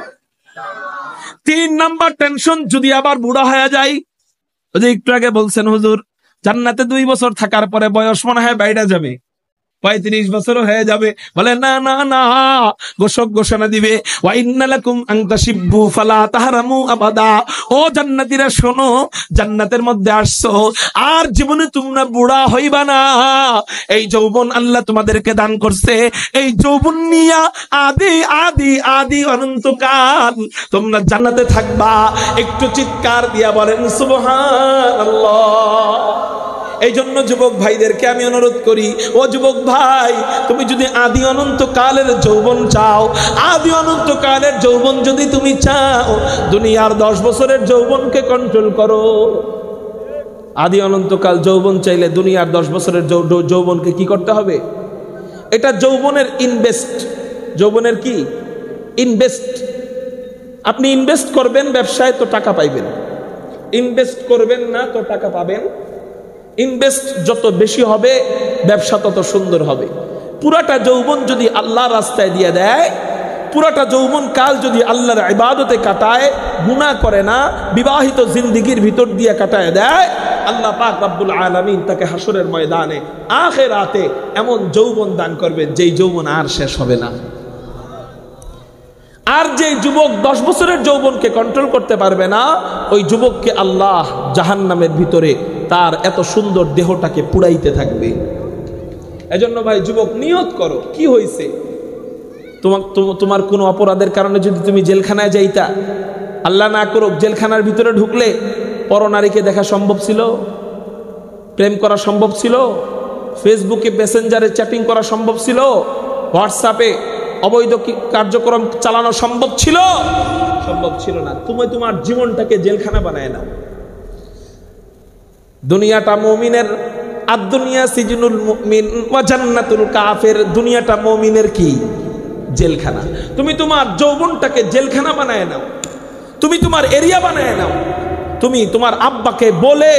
[SPEAKER 1] তিন নাম্বার টেনশন, যদি আবার বুড়া হয়ে যায়। ওই যে একটু আগে বলছেন হুজুর জান্নাতে 2 বছর থাকার পরে বয়স মনে হয় বাইরে যাবে, 35 বছরও হয়ে যাবে। বলে না না না, ঘোষক ঘোষণা দিবে ওয়া ইন্না লাকুম আন তাশিব্বু ফালা তাহরামু আবাদা। ও জান্নাতীরা শোনো, জান্নাতের মধ্যে আসছো আর জীবনে তোমরা বুড়া হইবা না। এই যৌবন আল্লাহ তোমাদেরকে দান করছে, এই যৌবন নিয়া আদি আদি আদি অনন্তকাল তোমরা জান্নাতে থাকবা। একটু চিৎকার দিয়া বলেন সুবহানাল্লাহ। এই জন্য যুবক ভাইদেরকে আমি অনুরোধ করি, ও যুবক ভাই, তুমি যদি আদি অনন্তকালের যৌবন চাও, আদি অনন্তকালের যৌবন যদি তুমি চাও, দুনিয়ার 10 বছরের যৌবনকে কন্ট্রোল করো। আদি অনন্তকাল যৌবন চাইলে দুনিয়ার 10 বছরের যৌবনকে কি করতে হবে? এটা যৌবনের ইনভেস্ট। যৌবনের কি ইনভেস্ট? আপনি ইনভেস্ট করবেন ব্যবসায় তো টাকা পাইবেন, ইনভেস্ট করবেন না তো টাকা পাবেন। ইনভেস্ট যত বেশি হবে ব্যবসা তত সুন্দর হবে। পুরাটা যৌবন যদি আল্লাহর রাস্তায় দিয়ে দেয়, পুরাটা যৌবন কাল যদি আল্লাহর ইবাদতে কাটায়, গুনাহ করে না, বিবাহিত জিন্দেগির ভিতর দিয়ে কাটায় দেয়, আল্লাহ পাক রব্বুল আলামিন তাকে হাসরের ময়দানে আখিরাতে এমন যৌবন দান করবেন যেই যৌবন আর শেষ হবে না। আর যে যুবক 10 বছরের যৌবনকে কন্ট্রোল করতে পারবে না, ওই যুবককে আল্লাহ জাহান্নামের ভিতরে তার এত সুন্দর দেহটাকে পুড়াইতে থাকবে। এজন্য ভাই যুবক নিয়ত করো, কি হয়েছে তোমার কোনো অপরাধের কারণে যদি তুমি জেলখানায় যাইতা, আল্লাহ না করুক জেলখানার ভিতরে ঢুকলে পরনারীকে দেখা সম্ভব ছিল? প্রেম করা সম্ভব ছিল? ফেসবুকে মেসেঞ্জারে চ্যাটিং করা সম্ভব ছিল? হোয়াটসঅ্যাপে অবৈধ কার্যক্রম চালানো সম্ভব ছিল? সম্ভব ছিল না। তুমি তোমার জীবনটাকে জেলখানা বানায় নাও। দুনিয়াটা মুমিনের, আদ-দুনিয়া সিজনুল মুমিন ওয়া জান্নাতুল কাফির। দুনিয়াটা মুমিনের কি? জেলখানা। তুমি তোমার যৌবনটাকে জেলখানা বানায় নাও, তুমি তোমার এরিয়া বানায় নাও। তুমি তোমার আব্বাকে বলে,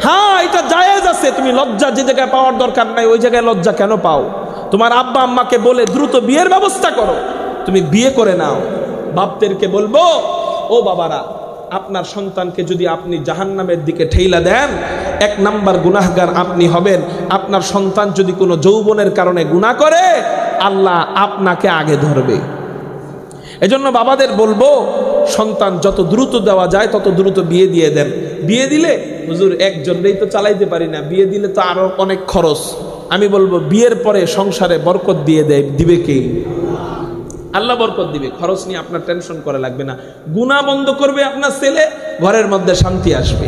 [SPEAKER 1] হ্যাঁ এটা জায়েজ আছে, তুমি লজ্জা যে জায়গায় পাওয়ার দরকার নাই ওই জায়গায় লজ্জা কেন পাও? তোমার আব্বা আম্মাকে বলে দ্রুত বিয়ের ব্যবস্থা করো, তুমি বিয়ে করে নাও। বাপদেরকে বলবো, ও বাবারা, আপনার সন্তানকে যদি আপনি জাহান্নামের দিকে ঠেইলা দেন, 1 নাম্বার গুনাহগার আপনি হবেন। আপনার সন্তান যদি কোনো যৌবনের কারণে গুনাহ করে, আল্লাহ আপনাকে আগে ধরবে। এজন্য বাবাদের বলবো, সন্তান যত দ্রুত দেওয়া যায় তত দ্রুত বিয়ে দিয়ে দেন। বিয়ে দিলে হুজুর একজনেই তো চালাইতে পারি না, বিয়ে দিলে তো আরো অনেক খরচ। আমি বলবো বিয়ের পরে সংসারে বরকত দিবে কে? আল্লাহ বরকত দিবে। খরচ নিয়ে আপনার টেনশন করা লাগবে না। গুনাহ বন্ধ করবে আপনার ছেলে, ঘরের মধ্যে শান্তি আসবে।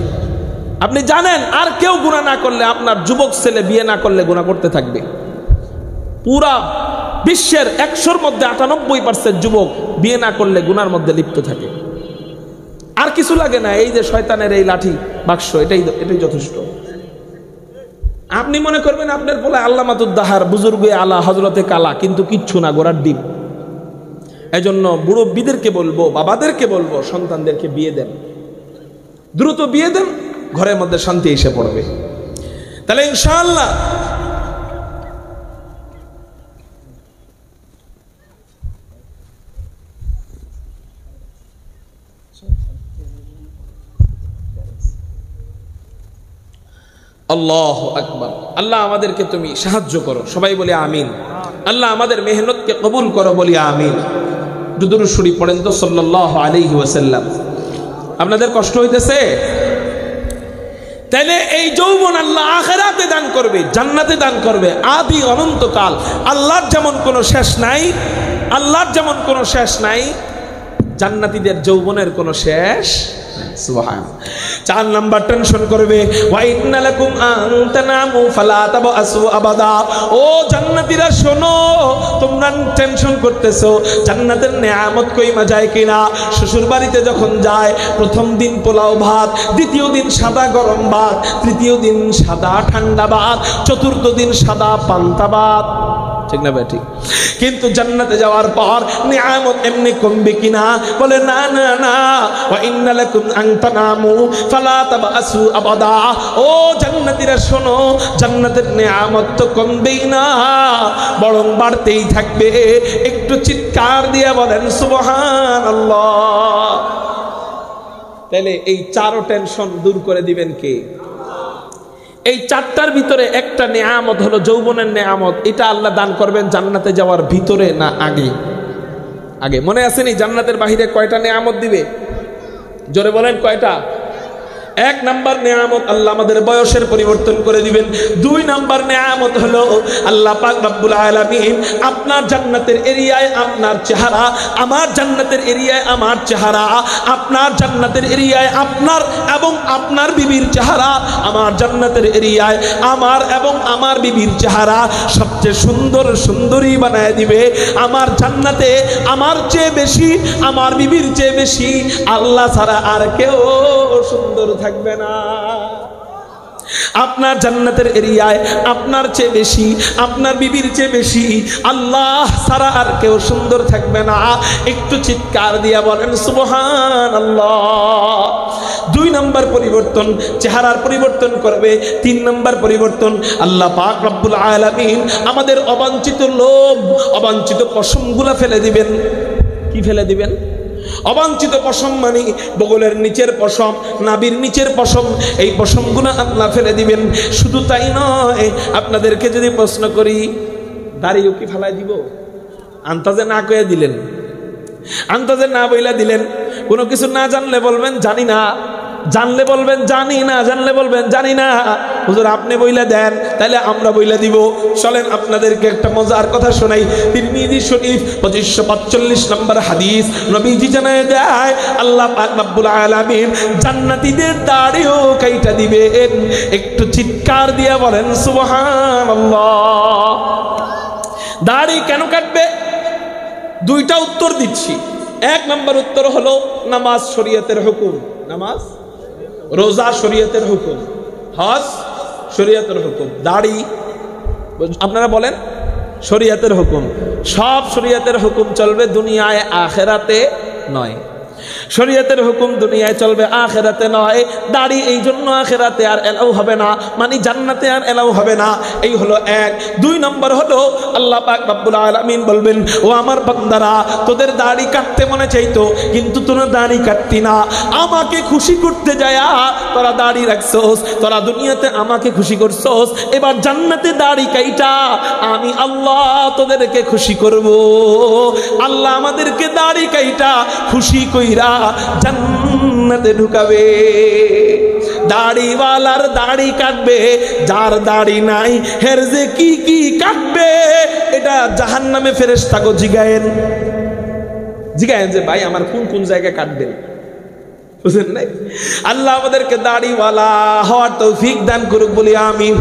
[SPEAKER 1] আপনি জানেন আর কেউ গুনাহ না করলে, আপনার যুবক ছেলে বিয়ে না করলে গুনাহ করতে থাকবে। পুরা বিশ্বের 100-র মধ্যে 98% যুবক বিয়ে না করলে গুনার মধ্যে লিপ্ত থাকে। আর কিছু লাগে না, এই যে শয়তানের এই লাঠি বাক্স, এটাই যথেষ্ট। আপনি মনে করবেন আপনার বলে আল্লামাতুদ দাহার, বুজুর্গে আলা, হযরতে কালা, কিন্তু কিচ্ছু না, গোড়ার ডিম। এজন্য মুরব্বীদেরকে বলবো, বাবাদেরকে বলবো, সন্তানদেরকে বিয়ে দেন, দ্রুত বিয়ে দেন, ঘরের মধ্যে শান্তি এসে পড়বে। তাহলে ইনশাআল্লাহ আল্লাহু আকবার। আল্লাহ আমাদেরকে তুমি সাহায্য করো, সবাই বলে আমিন। আল্লাহ আমাদের মেহনতকে কবুল করো, বলি আমিন। দুরূদ শরীফ পড়েন তো সাল্লাল্লাহু আলাইহি ওয়াসাল্লাম। আপনাদের কষ্ট হইতেছে? তাহলে এই যৌবন আল্লাহ আখিরাতে দান করবে, জান্নাতে দান করবে, আদি অনন্তকাল। আল্লাহর যেমন কোনো শেষ নাই, আল্লাহর যেমন কোনো শেষ নাই, জান্নাতীদের যৌবনের কোনো শেষ। সুবহানাল্লাহ। 4 নাম্বার টেনশন করবে, ওয়া ইন্না লাকুম আন তানামু ফালা তাবআসু আবাদা। ও জান্নাতীরা শোনো, তোমরা টেনশন করতেছো জান্নাতের নিয়ামত কইমা যায় কিনা। শ্বশুর বাড়িতে যখন যায়, প্রথম দিন পোলাও ভাত, দ্বিতীয় দিন সাদা গরম ভাত, তৃতীয় দিন সাদা ঠান্ডা ভাত, চতুর্থ দিন সাদা পান্তা ভাত। ঠিক না ভাই? ঠিক। কিন্তু জান্নাতে যাওয়ার পর নিয়ামত এমনি কমবে কিনা? বলে না না না, ওয়া ইন্না লাকুম আন তানামু ফালা তাবাসু আবাদা। ও জান্নাতীরা শোনো, জান্নাতের নিয়ামত তো কমবেই না, বরং বাড়তেই থাকবে। একটু চিৎকার দিয়ে বলেন সুবহানাল্লাহ। তাহলে এই চারো টেনশন দূর করে দিবেন কে? এই চারটার ভিতরে একটা নিয়ামত হলো যৌবনের নিয়ামত। এটা আল্লাহ দান করবেন জান্নাতে যাওয়ার ভিতরে না আগে? আগে। মনে আছে নি জান্নাতের বাহিরে কয়টা নিয়ামত দিবে? জোরে বলেন কয়টা? এক নাম্বার নিয়ামত আল্লাহ আমাদের বয়সের পরিবর্তন করে দিবেন। দুই নাম্বার নিয়ামত হলো আল্লাহ পাক রব্বুল আলামিন আপনার জান্নাতের এরিয়ায় আপনার চেহারা, আমার জান্নাতের এরিয়ায় আমার চেহারা, আপনার জান্নাতের এরিয়ায় আপনার এবং আপনার বিবির চেহারা, আমার জান্নাতের এরিয়ায় আমার এবং আমার বিবির চেহারা সবচেয়ে সুন্দর সুন্দরী বানায় দিবে। আমার জান্নাতে আমার চেয়ে বেশি, আমার বিবির চেয়ে বেশি আল্লাহ ছাড়া আর কেউ সুন্দর থাকবে না। আপনার জান্নাতের এরিয়ায় আপনার চেয়ে বেশি, আপনার বিবির চেয়ে বেশি আল্লাহ ছাড়া আর কেউ সুন্দর থাকবে না। একটু চিৎকার দিয়া বলেন সুবহানাল্লাহ। দুই নাম্বার পরিবর্তন চেহারার পরিবর্তন করবে। তিন নাম্বার পরিবর্তন আল্লাহ পাক রব্বুল আলামিন আমাদের অবাঞ্ছিত লোভ, অবাঞ্ছিত পশমগুলা ফেলে দিবেন। কি ফেলে দিবেন? অবাঞ্ছিত পশম মানে বগলের নিচের পশম, নাভির নিচের পশম, এই পশমগুলো আল্লাহ ফেলে দিবেন। শুধু তাই নয়, আপনাদেরকে যদি প্রশ্ন করি দাড়িও কি ফেলাই দিব? আন্তাজে না কয়ে দিলেন, আন্তাজে না বইলা দিলেন। কোনো কিছু না জানলে বলবেন জানি না, জানলে বলবেন জানি না, জানলে বলবেন জানি না। হুজুর আপনি বইলা দেন, তাহলে আমরা বইলা দিব। চলেন আপনাদেরকে একটা মজার কথা শোনাই। তিরমিজি শরীফ 2545 নম্বর হাদিস নবীজি জানায় দেয় আল্লাহ পাক রব্বুল আলামিন জান্নাতীদের দাড়িও কাইটা দিবেন। একটু চিৎকার দিয়ে বলেন সুবহানাল্লাহ। দাড়ি কেন কাটবে? দুইটা উত্তর দিচ্ছি। এক নম্বর উত্তর হলো নামাজ শরীয়তের হুকুম, নামাজ রোজা শরীয়তের হুকুম, হজ শরীয়তের হুকুম, দাড়ি আপনারা বলেন শরীয়তের হুকুম। সব শরীয়তের হুকুম চলবে দুনিয়ায়, আখেরাতে নয়। শরীয়তের হুকুম দুনিয়ায় চলবে, আখেরাতে নয়। দাড়ি এই জন্য আখেরাতে আর এলাও হবে না, মানে জান্নাতে আর এলাও হবে না। এই হলো এক। দুই নম্বর হলো আল্লাহ পাক রব্বুল আলামিন বলবেন ও আমার বান্দারা, তোদের দাড়ি কাটতে মনে চাইতো কিন্তু তোরা দাড়ি কাটতি না। আমাকে খুশি করতে যায় তোরা দাড়ি রাখছস, তোরা দুনিয়াতে আমাকে খুশি করছস। এবার জান্নাতে দাড়ি কাইটা আমি আল্লাহ তোদেরকে খুশি করব। আল্লাহ আমাদেরকে দাড়ি কাইটা খুশি কইরা জান্নাতে ঢুকাবে। দাড়িওয়ালার দাড়ি কাটবে, যার দাড়ি নাই হের যে কি কি কাটবে এটা জাহান্নামে ফেরেশতাকে জিগায়েন, জিগায়েন যে ভাই আমার কোন কোন জায়গায় কাটবেন, বুঝলেন নাই? আল্লাহ আমাদেরকে দাড়িওয়ালা হওয়ার তৌফিক দান করুক বলি আমিন।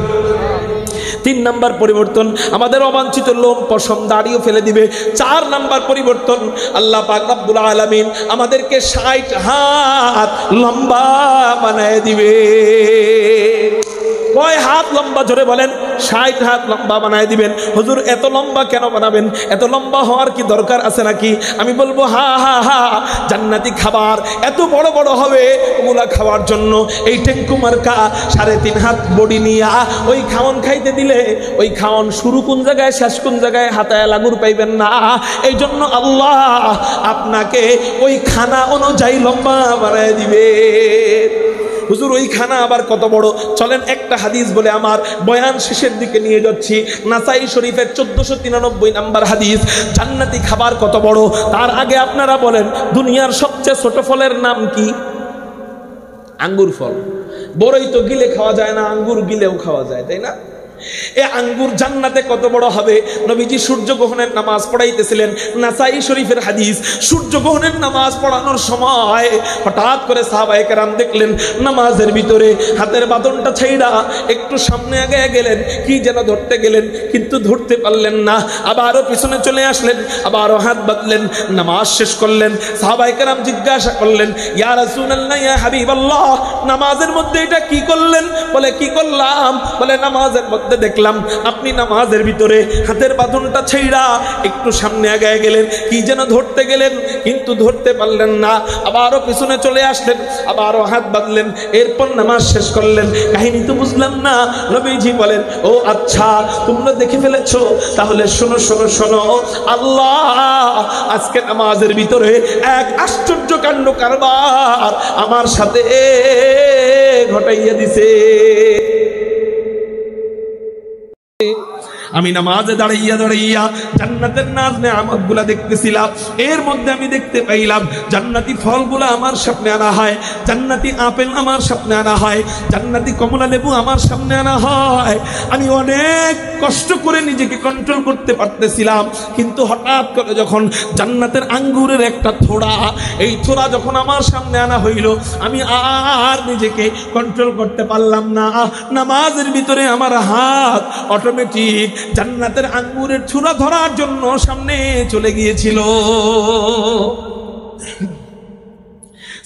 [SPEAKER 1] তিন নাম্বার পরিবর্তন আমাদের অবাঞ্ছিত লোম পশম দাড়িও ফেলে দিবে। চার নাম্বার পরিবর্তন আল্লাহ পাক রব্বুল আলামিন আমাদেরকে 60 হাত লম্বা বানায় দিবে। কয় হাত লম্বা? জোরে বলেন। 60 হাত লম্বা বানায় দিবেন। হুজুর এত লম্বা কেন বানাবেন? এত লম্বা হওয়ার কি দরকার আছে নাকি? আমি বলবো হা হা হা, জান্নাতি খাবার এত বড় বড় হবে ওগুলা খাওয়ার জন্য এই টেঙ্কু মার্কা 3.5 হাত বডি নিয়া ওই খাওন খাইতে দিলে ওই খাওন শুরু কোন জায়গায় শেষ কোন জায়গায় হাতায় লাগুর পাইবেন না। এই জন্য আল্লাহ আপনাকে ওই খানা অনুযায়ী লম্বা বানায় দিবে। হুজুর ওই খানা আবার কত বড়? চলেন একটা হাদিস বলে আমার বয়ান শেষের দিকে নিয়ে যাচ্ছি। নাসাই শরীফের 1493 নাম্বার হাদিস। জান্নাতি খাবার কত বড় তার আগে আপনারা বলেন দুনিয়ার সবচেয়ে ছোট ফলের নাম কি? আঙ্গুর ফল। বড়ই তো গিলে খাওয়া যায় না, আঙ্গুর গিলেও খাওয়া যায়, তাই না? এ আঙ্গুর জান্নাতে কত বড় হবে? নবীজি সূর্য গ্রহণের নামাজ পড়াইতেছিলেন, নাসাই শরীফের হাদিস। সূর্য গ্রহণের নামাজ পড়ানোর সময় হঠাৎ করে সাহাবায়ে কেরাম দেখলেন নামাজের ভিতরে হাতের বাঁধনটা ছাইড়া একটু সামনে আগে গেলেন, কি যেন ধরতে গেলেন কিন্তু ধরতে পারলেন না। আবারও পিছনে চলে আসলেন, আবারও হাত বাঁধলেন, নামাজ শেষ করলেন। সাহাবায়ে কেরাম জিজ্ঞাসা করলেন ইয়া রাসূলুল্লাহ, ইয়া হাবিবাল্লাহ, নামাজের মধ্যে এটা কি করলেন? বলে কি করলাম? বলে নামাজের মধ্যে মধ্যে দেখলাম আপনি নামাজের ভিতরে হাতের বাঁধনটা ছেড়া একটু সামনে আগায় গেলেন, কি যেন ধরতে গেলেন কিন্তু ধরতে পারলেন না, আবারও পিছনে চলে আসলেন, আবারও হাত বাঁধলেন, এরপর নামাজ শেষ করলেন। কাহিনী তো বুঝলাম না। নবীজি বলেন, ও আচ্ছা তোমরা দেখে ফেলেছো, তাহলে শোনো শোনো শোনো, আল্লাহ আজকে নামাজের ভিতরে এক আশ্চর্য কাণ্ড কারবার আমার সাথে ঘটাইয়া দিছে। আমি নামাজে দাঁড়াইয়া দাঁড়াইয়া জান্নাতের নাজ নেয়ামতগুলা দেখতেছিলাম। এর মধ্যে আমি দেখতে পাইলাম জান্নাতি ফলগুলা আমার সামনে আনা হয়, জান্নাতি আপেল আমার সামনে আনা হয়, জান্নাতি কমলা লেবু আমার সামনে আনা হয়। আমি অনেক কষ্ট করে নিজেকে কন্ট্রোল করতে পারতেছিলাম, কিন্তু হঠাৎ করে যখন জান্নাতের আঙ্গুরের একটা থোড়া, এই থোড়া যখন আমার সামনে আনা হইল, আমি আর নিজেকে কন্ট্রোল করতে পারলাম না। নামাজের ভিতরে আমার হাত অটোমেটিক জান্নাতের আঙ্গুরের ছুরা ধরার জন্য সামনে চলে গিয়েছিল।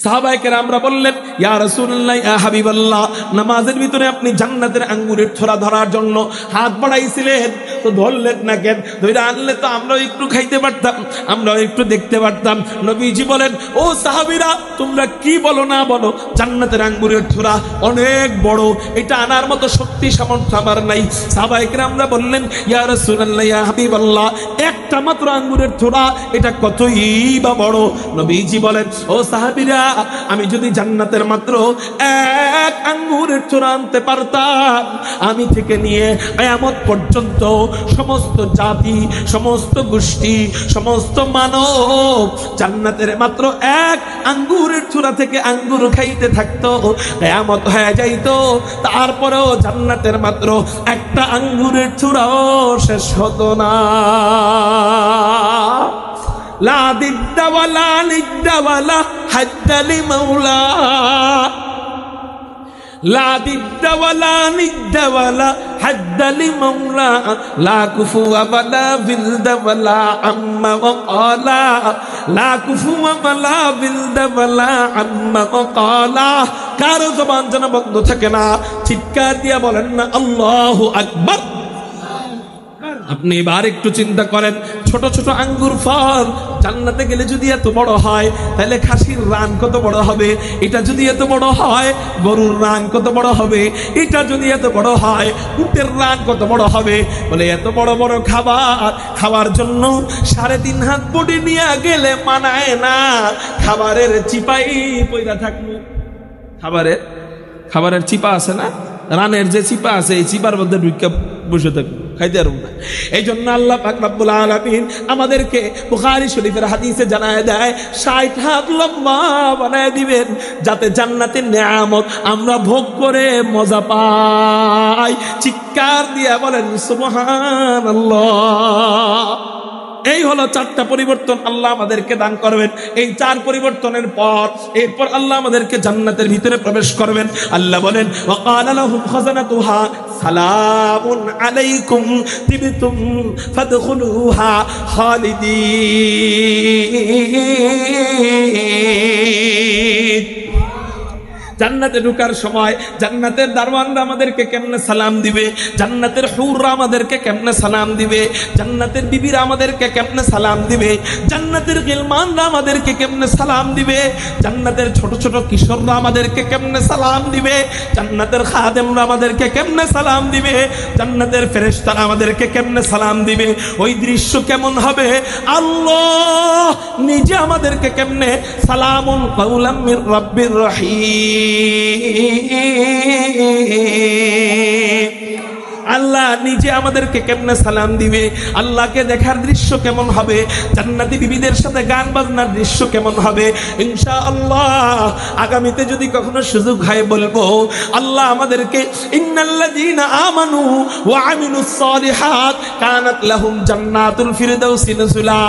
[SPEAKER 1] সাহাবায়ে কেরামরা বললেন, ইয়া রাসূলুল্লাহ, ইয়া হাবিবাল্লাহ, নামাজের ভিতরে আপনি জান্নাতের আঙ্গুরের ছোরা ধরার জন্য হাত বাড়াইছিলেন, তো ধরলেন না কেন? ধরে আনলে তো আমরাও একটু খাইতে পারতাম, আমরাও একটু দেখতে পারতাম। নবীজি বলেন, ও সাহাবীরা, তোমরা কি বলো না বলো, জান্নাতের আঙ্গুরের ছোরা অনেক বড়, এটা আনার মতো শক্তি সামর্থ্য আমার নাই। সাহাবায়ে কেরামরা বললেন, ইয়া রাসূলুল্লাহ, ইয়া হাবিবাল্লাহ, একটা মাত্র আঙ্গুরের ছোরা, এটা কতই বা বড়। নবীজি বলেন, ও সাহাবীরা, আমি যদি জান্নাতের মাত্র এক আঙ্গুরের ছোরা আনতে পারতাম, আমি থেকে নিয়ে কিয়ামত পর্যন্ত সমস্ত জাতি, সমস্ত গোষ্ঠী, সমস্ত মানব জান্নাতের মাত্র এক আঙ্গুরের ছোরা থেকে আঙ্গুর খাইতে থাকতো, কিয়ামত হয়ে যাইতো, তারপরেও জান্নাতের মাত্র একটা আঙ্গুরের ছোরাও শেষ হতো না। লা দিদ্দা ওয়ালা নিদ্দা ওয়ালা হাদ্দা লিমাওলা, লা দিদ্দা ওয়ালা নিদ্দা ওয়ালা হাদ্দা লিমাওলা, লা কুফুয়া ওয়ালা বিলদা ওয়ালা আম্মা ওয়াকালা, লা কুফুয়া ওয়ালা বিলদা ওয়ালা আম্মা ওয়াকালা। কারো জবান যেন বন্ধ থাকে না, চিৎকার দিয়া বলেন না আল্লাহু আকবার। আপনি এবার একটু চিন্তা করেন, ছোট ছোট আঙ্গুর ফল জান্নাতে গেলে যদি এত বড় হয়, তাহলে খাসির রান কত বড় হবে, এটা যদি এত বড় হয়, গরুর রান কত বড় হবে, এটা যদি এত বড় হয়, উটের রান কত বড় হবে। বলে এত বড় বড় খাবার খাওয়ার জন্য 3.5 হাত বডি নিয়ে গেলে মানায় না, খাবারের চিপাই পইরা থাকবো। খাবারের চিপা আছে না, রানের যে চিপা আছে, এই চিপার মধ্যে ঢুকে বসে থাকবো, খাইতে পারবো না। এই জন্য আল্লাহ পাক রব্বুল আলামিন আমাদেরকে বুখারী শরীফের হাদিসে জানায় দেয়, 60 হাত লম্বা বানায় দিবেন, যাতে জান্নাতের নেয়ামত আমরা ভোগ করে মজা পাই। চিৎকার দিয়ে বলেন সুবহানাল্লাহ। এই হলো 4টা পরিবর্তন আল্লাহ আমাদেরকে দান করবেন। এই 4 পরিবর্তনের পর এরপর আল্লাহ আমাদেরকে জান্নাতের ভিতরে প্রবেশ করবেন। আল্লাহ বলেন, ওয়াকালা লাহুম খাযানাতুহা সালামুন আলাইকুম তিবতুম ফাদখুলুহা খালিদিন। জান্নাতে ঢোকার সময় জান্নাতের দারওয়ানরা আমাদেরকে কেমনে সালাম দিবে, জান্নাতের হুররা আমাদেরকে কেমনে সালাম দিবে, জান্নাতের বিবিরা আমাদেরকে কেমনে সালাম দিবে, জান্নাতের গিলমানরা আমাদেরকে কেমনে সালাম দিবে, জান্নাতের ছোট ছোট কিশোররা আমাদেরকে কেমনে সালাম দিবে, জান্নাতের খাদেমরা আমাদেরকে কেমনে সালাম দিবে, জান্নাতের ফেরেশতারা আমাদেরকে কেমনে সালাম দিবে, ওই দৃশ্য কেমন হবে, আল্লাহ নিজে আমাদেরকে কেমনে সালামুন কাওলাম মির রাব্বির রহিম, আল্লাহ নিজে আমাদেরকে কেমনে সালাম দিবে, আল্লাহকে দেখার দৃশ্য কেমন হবে, জান্নাতি বিবিদের সাথে গান বাজনার দৃশ্য কেমন হবে, ইনশাআল্লাহ আগামীতে যদি কখনো সুযোগ হয় বলবো। আল্লাহ আমাদেরকে ইন্নাল্লাযীনা আমানু ওয়া আমিলুস সালিহাত কানাত লাহুম জান্নাতুল ফিরদাউসি নুজুলা,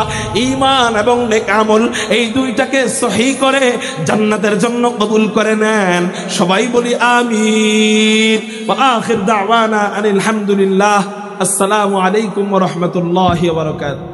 [SPEAKER 1] ঈমান এবং নেক আমল এই দুইটাকে সহিহ করে জান্নাতের জন্য কবুল করে নেন। সবাই বলি আমিন। ওয়া আখির দাওয়ানা আলহামদুলিল্লাহ। আসসালামু আলাইকুম ওয়া রাহমাতুল্লাহি ওয়া বারাকাতুহু।